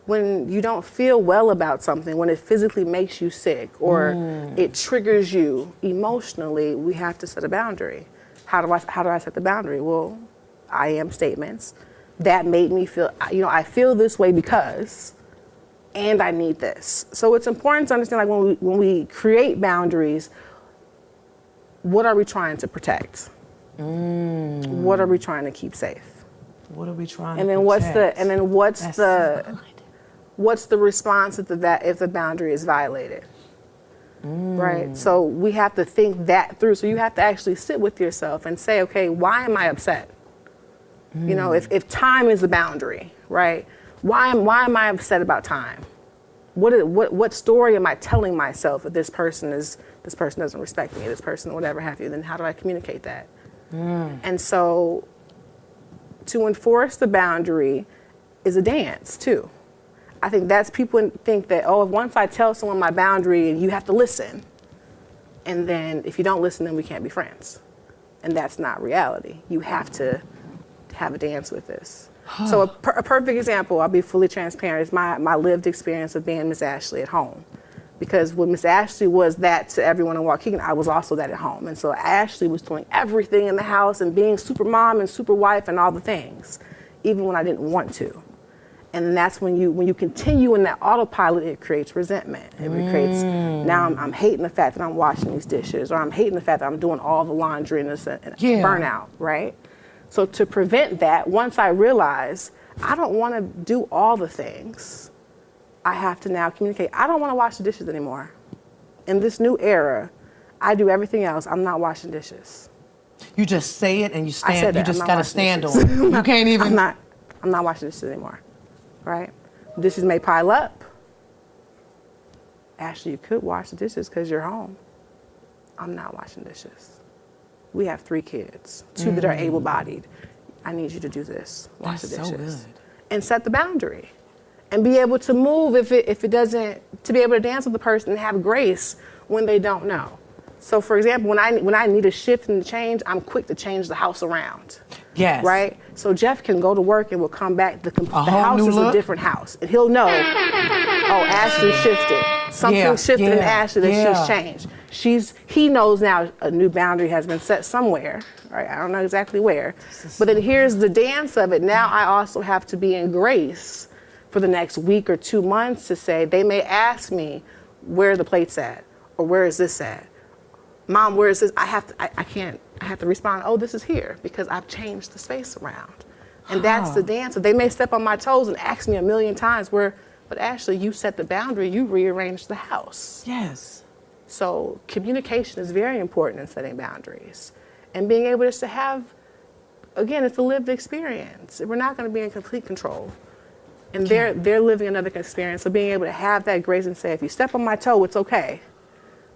When you don't feel well about something, when it physically makes you sick or it triggers you emotionally, we have to set a boundary. How do I set the boundary? Well, I am statements that made me feel, I feel this way because, and I need this. So it's important to understand, like when we create boundaries, what are we trying to protect? What are we trying to keep safe? What are we trying and to then protect? What's the response if the boundary is violated? Right? So we have to think that through. So you have to actually sit with yourself and say, okay, why am I upset? You know, if time is the boundary, right? Why am I upset about time? What story am I telling myself that this person doesn't respect me, this person, whatever have you? Then how do I communicate that? And so to enforce the boundary is a dance too. I think that's, people think that, oh, once I tell someone my boundary, you have to listen. And then if you don't listen, then we can't be friends. And that's not reality. You have to have a dance with this. So a perfect example, I'll be fully transparent, is my lived experience of being Miss Ashley at home. Because when Miss Ashley was that to everyone in Waukegan, I was also that at home. And so Ashley was doing everything in the house and being super mom and super wife and all the things, even when I didn't want to. And that's when you continue in that autopilot, it creates resentment. It creates, now I'm hating the fact that I'm washing these dishes, or I'm hating the fact that I'm doing all the laundry and this burnout, right? So to prevent that, once I realize I don't want to do all the things, I have to now communicate. I don't want to wash the dishes anymore. In this new era, I do everything else. I'm not washing dishes. You just say it and you stand. I said that. You just I'm not gotta washing stand dishes. on it. You can't even. I'm not washing dishes anymore. Right? Dishes may pile up. Ashley, you could wash the dishes because you're home. I'm not washing dishes. We have 3 kids, 2 that are able-bodied. I need you to do this. Wash the dishes. So good. And set the boundary. And be able to move if it doesn't, to be able to dance with the person and have grace when they don't know. So for example, when I need a shift and a change, I'm quick to change the house around. Yes. Right? So Jeff can go to work and will come back, the house is a different house. And he'll know, oh, Ashley shifted. Something shifted in Ashley that she's changed. He knows now a new boundary has been set somewhere. Right? I don't know exactly where. But then here's the dance of it. Now I also have to be in grace for the next week or 2 months to say, they may ask me, where are the plates at? Or where is this at? Mom, where is this? I have to respond, oh, this is here, because I've changed the space around. And that's the dance. They may step on my toes and ask me a million times but Ashley, you set the boundary, you rearranged the house. Yes. So communication is very important in setting boundaries. And being able just to have, again, it's a lived experience. We're not going to be in complete control. And they're living another experience. So being able to have that grace and say, if you step on my toe, it's okay.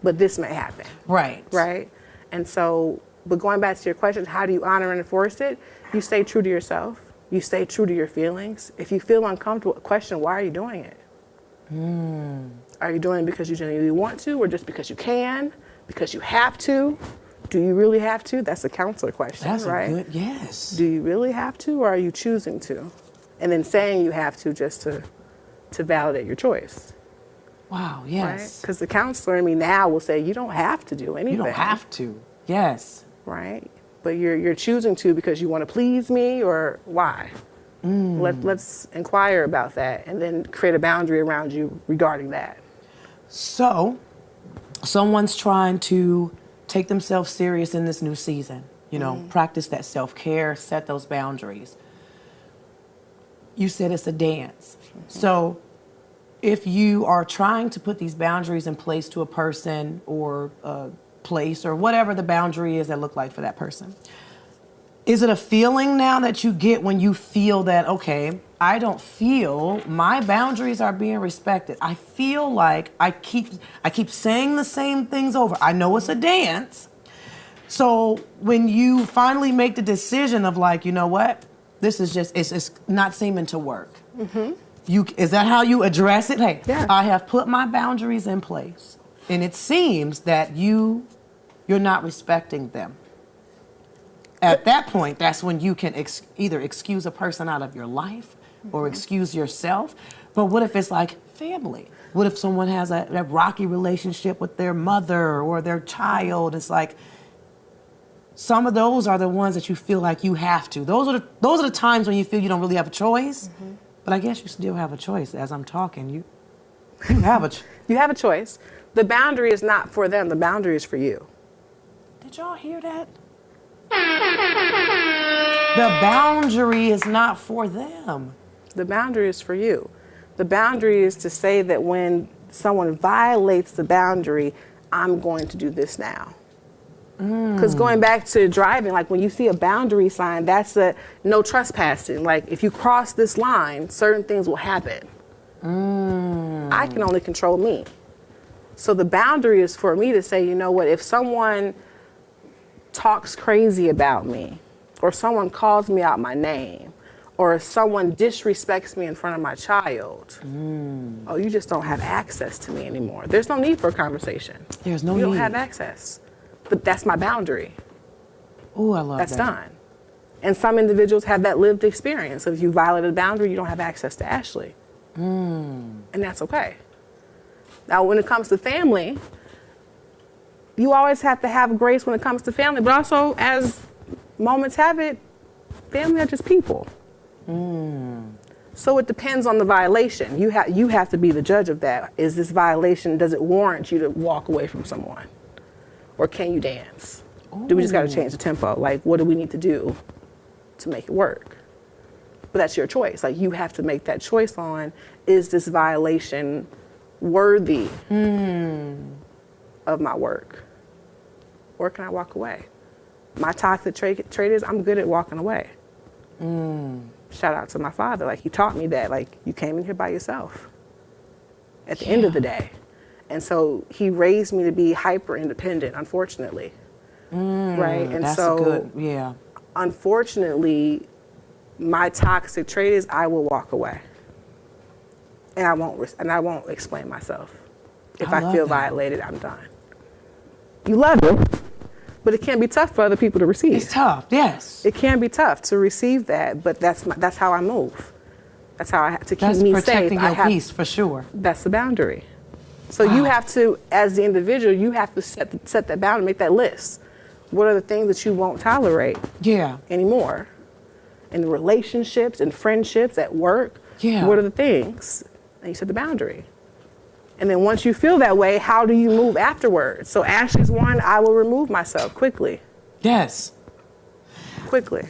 But this may happen. Right. Right? And so, but going back to your question, how do you honor and enforce it? You stay true to yourself. You stay true to your feelings. If you feel uncomfortable, question, why are you doing it? Are you doing it because you genuinely want to, or just because you can, because you have to? Do you really have to? That's a counselor question, right? That's a good, yes. Do you really have to, or are you choosing to? And then saying you have to just to validate your choice. Wow, yes. Because the counselor in me now will say, you don't have to do anything. You don't have to, yes. Right? But you're choosing to because you want to please me, or why? Let's inquire about that and then create a boundary around you regarding that. So, someone's trying to take themselves serious in this new season, practice that self-care, set those boundaries. You said it's a dance. So if you are trying to put these boundaries in place to a person or a place or whatever the boundary is that look like for that person, Is it a feeling now that you get when you feel that, okay, I don't feel my boundaries are being respected? I feel like I keep saying the same things over. I know it's a dance. So when you finally make the decision of like, you know what, this is just, it's not seeming to work. Is that how you address it? Hey, Yeah. I have put my boundaries in place, and it seems that you're not respecting them. At that point, that's when you can either excuse a person out of your life or excuse yourself. But what if it's like family? What if someone has a rocky relationship with their mother or their child? It's like, some of those are the ones that you feel like you have to. Those are the times when you feel you don't really have a choice. But I guess you still have a choice. As I'm talking, you have a You have a choice. The boundary is not for them. The boundary is for you. Did y'all hear that? The boundary is not for them. The boundary is for you. The boundary is to say that when someone violates the boundary, I'm going to do this now. Because going back to driving, like when you see a boundary sign, that's a no trespassing. Like if you cross this line, certain things will happen. I can only control me. So the boundary is for me to say, you know what, if someone talks crazy about me, or someone calls me out my name, or if someone disrespects me in front of my child, oh, you just don't have access to me anymore. There's no need for a conversation. There's no You need. don't have access. But that's my boundary. Oh, I love That's that. done. And some individuals have that lived experience. If you violate a boundary, you don't have access to Ashley. And that's okay. Now, when it comes to family, you always have to have grace when it comes to family, but also, as moments have it, family are just people. So it depends on the violation. You have to be the judge of that. Is this violation, does it warrant you to walk away from someone? Or can you dance? Do we just got to change the tempo? Like, what do we need to do to make it work? But that's your choice. Like, you have to make that choice on, is this violation worthy of my work? Or can I walk away? My toxic trait is I'm good at walking away. Shout out to my father. Like, he taught me that. Like, you came in here by yourself at the end of the day. And so he raised me to be hyper independent, unfortunately. Right? And that's so, good, yeah. Unfortunately, my toxic trait is I will walk away. And I won't explain myself. If I feel violated, I'm done. You love it, but it can be tough for other people to receive. It's tough, yes. It can be tough to receive that, but that's how I move. That's how I have to keep That's me safe. protecting your peace, for sure. That's the boundary. So you have to, as the individual, you have to set that boundary, make that list. What are the things that you won't tolerate anymore? In relationships, in friendships, at work, what are the things? And you set the boundary. And then once you feel that way, how do you move afterwards? So Ashley's one, I will remove myself quickly. Yes. Quickly.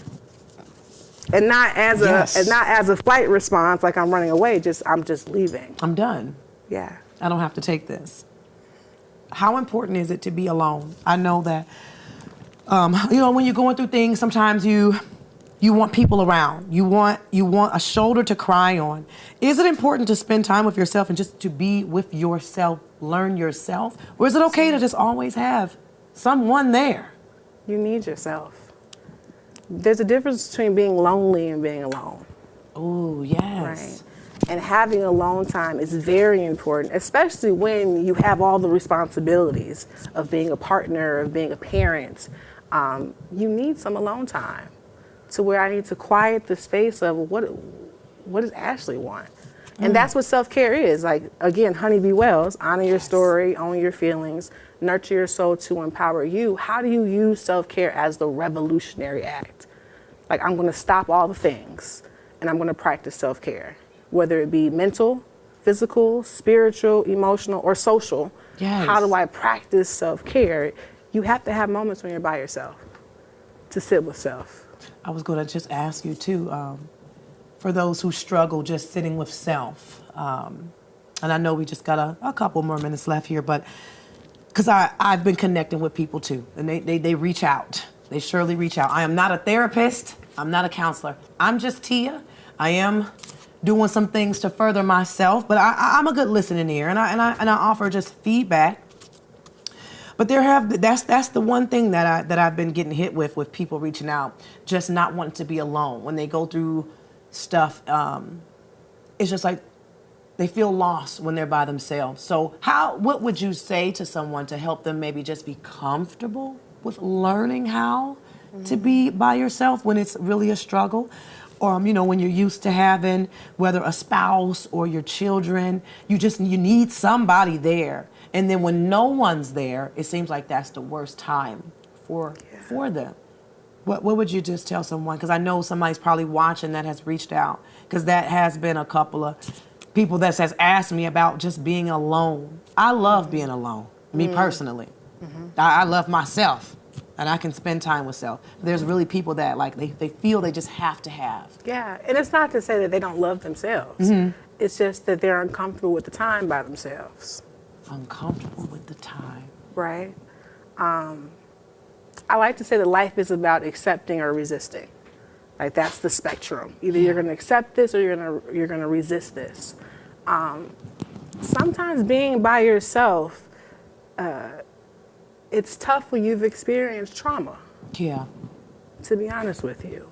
And not as a flight response, like I'm running away, I'm just leaving. I'm done. Yeah. I don't have to take this. How important is it to be alone? I know that, when you're going through things, sometimes you want people around. You want a shoulder to cry on. Is it important to spend time with yourself and just to be with yourself, learn yourself? Or is it okay to just always have someone there? You need yourself. There's a difference between being lonely and being alone. Oh, yes. Right. And having alone time is very important, especially when you have all the responsibilities of being a partner, of being a parent. You need some alone time to where I need to quiet the space of what does Ashley want? And that's what self-care is. Like, again, Honeybee Wells, honor your story, own your feelings, nurture your soul to empower you. How do you use self-care as the revolutionary act? Like, I'm going to stop all the things and I'm going to practice self-care. Whether it be mental, physical, spiritual, emotional, or social. Yes. How do I practice self-care? You have to have moments when you're by yourself to sit with self. I was going to just ask you too, for those who struggle just sitting with self, and I know we just got a couple more minutes left here, but because I've been connecting with people too, and they reach out They surely reach out. I am not a therapist. I'm not a counselor. I'm just Tia. I am doing some things to further myself, but I'm a good listening ear, and I offer just feedback. But that's the one thing that I've been getting hit with people reaching out, just not wanting to be alone when they go through stuff. It's just like they feel lost when they're by themselves. So what would you say to someone to help them maybe just be comfortable with learning how to be by yourself when it's really a struggle? Or, when you're used to having, whether a spouse or your children, you need somebody there. And then when no one's there, it seems like that's the worst time for them. What would you just tell someone? Because I know somebody's probably watching that has reached out. Because that has been a couple of people that has asked me about just being alone. I love being alone, me personally. I love myself. And I can spend time with self. There's really people that they feel they just have to have. Yeah, and it's not to say that they don't love themselves. It's just that they're uncomfortable with the time by themselves. Uncomfortable with the time. Right. I like to say that life is about accepting or resisting. Like that's the spectrum. Either you're going to accept this or you're going to resist this. Sometimes being by yourself. It's tough when you've experienced trauma. Yeah. To be honest with you.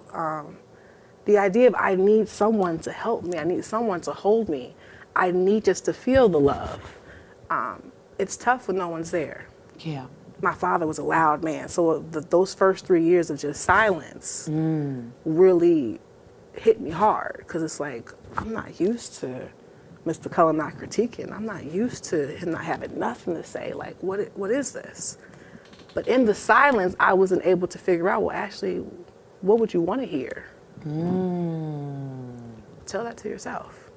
The idea of I need someone to help me, I need someone to hold me, I need just to feel the love. It's tough when no one's there. Yeah. My father was a loud man, so those first 3 years of just silence really hit me hard, because it's like, I'm not used to Mr. Cullen not critiquing. I'm not used to him not having nothing to say. Like, what is this? But in the silence, I wasn't able to figure out, well, actually, what would you want to hear? Tell that to yourself.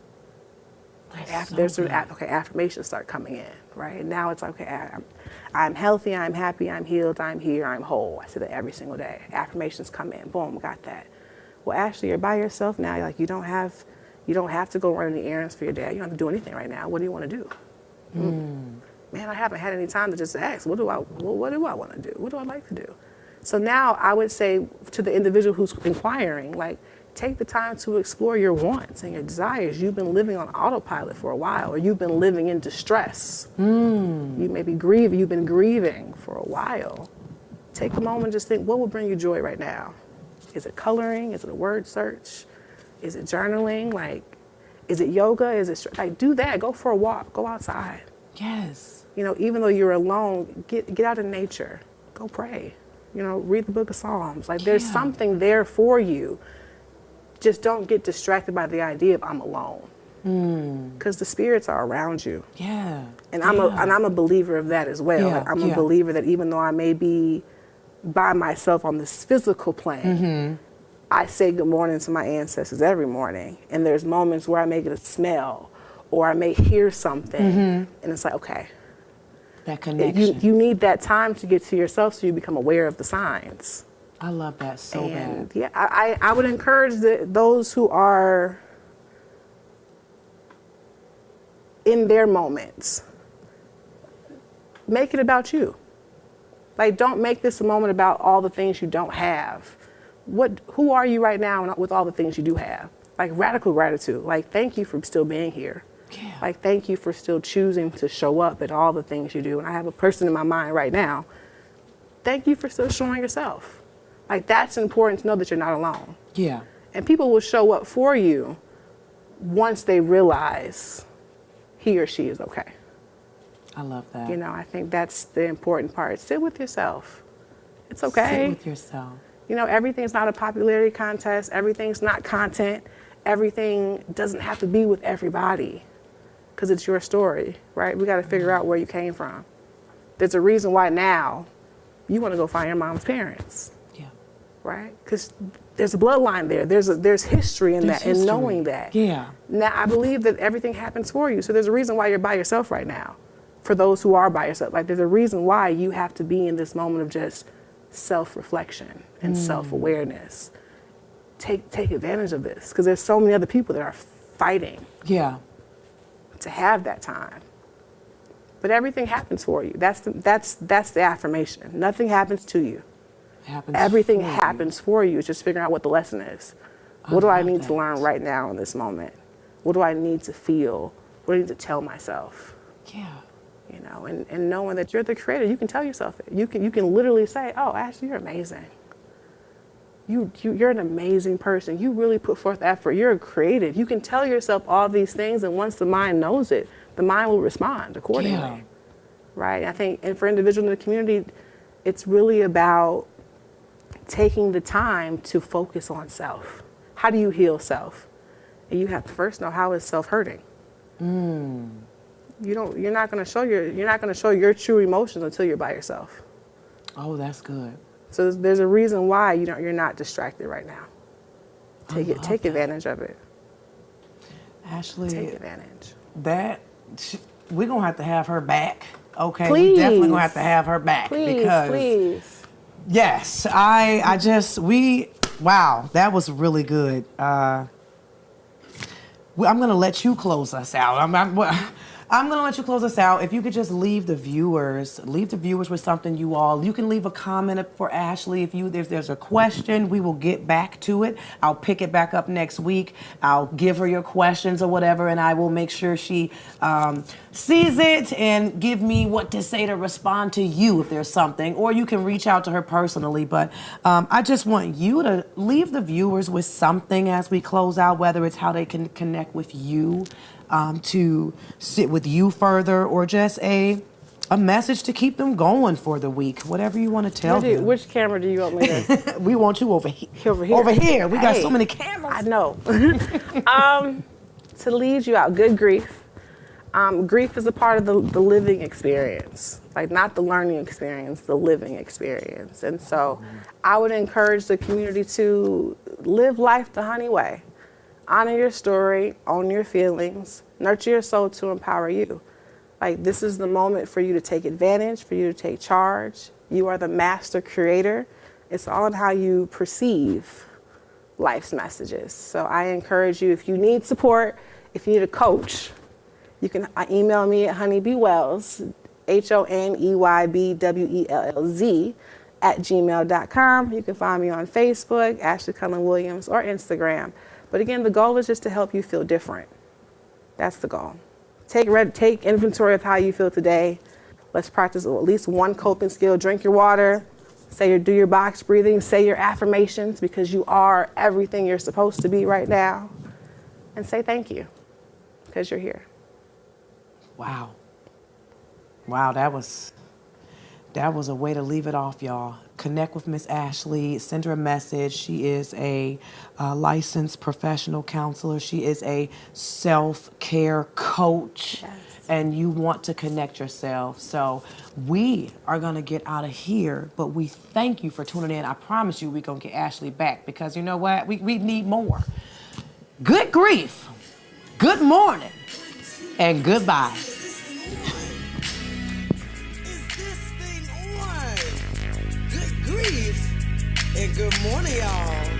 Affirmations start coming in, right? Now it's like, okay, I'm healthy, I'm happy, I'm healed, I'm here, I'm whole. I say that every single day. Affirmations come in, boom, got that. Well, actually, you're by yourself now. Like, you don't have to go run any errands for your dad. You don't have to do anything right now. What do you want to do? Man, I haven't had any time to just ask, what do I want to do? What do I like to do? So now I would say to the individual who's inquiring, like, take the time to explore your wants and your desires. You've been living on autopilot for a while, or you've been living in distress. You may be grieving. You've been grieving for a while. Take a moment and just think, what will bring you joy right now? Is it coloring? Is it a word search? Is it journaling? Like, is it yoga? Is it do that? Go for a walk. Go outside. Yes. Even though you're alone, get out in nature. Go pray. Read the book of Psalms. Like, there's something there for you. Just don't get distracted by the idea of I'm alone. Because the spirits are around you. Yeah. And I'm a believer of that as well. Yeah. Like, I'm a believer that even though I may be by myself on this physical plane, I say good morning to my ancestors every morning. And there's moments where I may get a smell or I may hear something. And it's like, okay. That connection. You need that time to get to yourself so you become aware of the signs. I love that so bad. Yeah, I would encourage those who are in their moments, make it about you. Like, don't make this a moment about all the things you don't have. Who are you right now with all the things you do have? Like, radical gratitude. Like, thank you for still being here. Yeah. Like, thank you for still choosing to show up at all the things you do. And I have a person in my mind right now. Thank you for still showing yourself. Like, that's important to know that you're not alone. Yeah. And people will show up for you once they realize he or she is okay. I love that. I think that's the important part. Sit with yourself. It's okay. Sit with yourself. Everything's not a popularity contest. Everything's not content. Everything doesn't have to be with everybody, because it's your story, right? We got to figure out where you came from. There's a reason why now you want to go find your mom's parents. Yeah. Right? Because there's a bloodline there. There's history in that, and knowing that. Yeah. Now, I believe that everything happens for you. So there's a reason why you're by yourself right now. For those who are by yourself, like, there's a reason why you have to be in this moment of just self-reflection and self-awareness. Take advantage of this, because there's so many other people that are fighting. Yeah. To have that time. But everything happens for you. That's the affirmation. Nothing happens to you. Everything happens for you. It's just figuring out what the lesson is. What do I need to learn right now in this moment? What do I need to feel? What do I need to tell myself? Yeah. You know, and knowing that you're the creator, you can tell yourself it. You can literally say, oh, Ashley, you're amazing. You're an amazing person. You really put forth effort. You're creative. You can tell yourself all these things, and once the mind knows it, the mind will respond accordingly. Yeah. Right? I think, and for individuals in the community, it's really about taking the time to focus on self. How do you heal self? And you have to first know, how is self hurting? You're not going to show your true emotions until you're by yourself. Oh, that's good. So there's a reason why you're not distracted right now. Take advantage of it. Ashley, take advantage. We're going to have her back. Okay, please. We definitely going to have her back. Please. Yes, wow, that was really good. I'm going to let you close us out. I'm going to let you close us out. If you could just leave the viewers with something, you can leave a comment for Ashley. If there's a question, we will get back to it. I'll pick it back up next week. I'll give her your questions or whatever, and I will make sure she sees it and give me what to say to respond to you if there's something, or you can reach out to her personally. But I just want you to leave the viewers with something as we close out, whether it's how they can connect with you, to sit with you further, or just a message to keep them going for the week. Whatever you want to tell them. Which camera do you want me to? We want you over here. Over here. Over here. We got so many cameras. I know. To lead you out, good grief. Grief is a part of the living experience, like not the learning experience, the living experience. And so I would encourage the community to live life the Honey way. Honor your story, own your feelings, nurture your soul to empower you. Like, this is the moment for you to take advantage, for you to take charge. You are the master creator. It's all in how you perceive life's messages. So I encourage you, if you need support, if you need a coach, you can email me at honeybwells, HONEYBWELLZ @gmail.com. You can find me on Facebook, Ashley Cullen-Williams, or Instagram. But again, the goal is just to help you feel different. That's the goal. Take inventory of how you feel today. Let's practice at least one coping skill. Drink your water, do your box breathing, say your affirmations, because you are everything you're supposed to be right now. And say thank you, because you're here. Wow. Wow, that was a way to leave it off, y'all. Connect with Miss Ashley. Send her a message. She is a licensed professional counselor. She is a self-care coach. Yes. And you want to connect yourself. So we are going to get out of here, but we thank you for tuning in. I promise you we're going to get Ashley back, because you know what? We need more. Good grief, good morning, and goodbye. And good morning, y'all.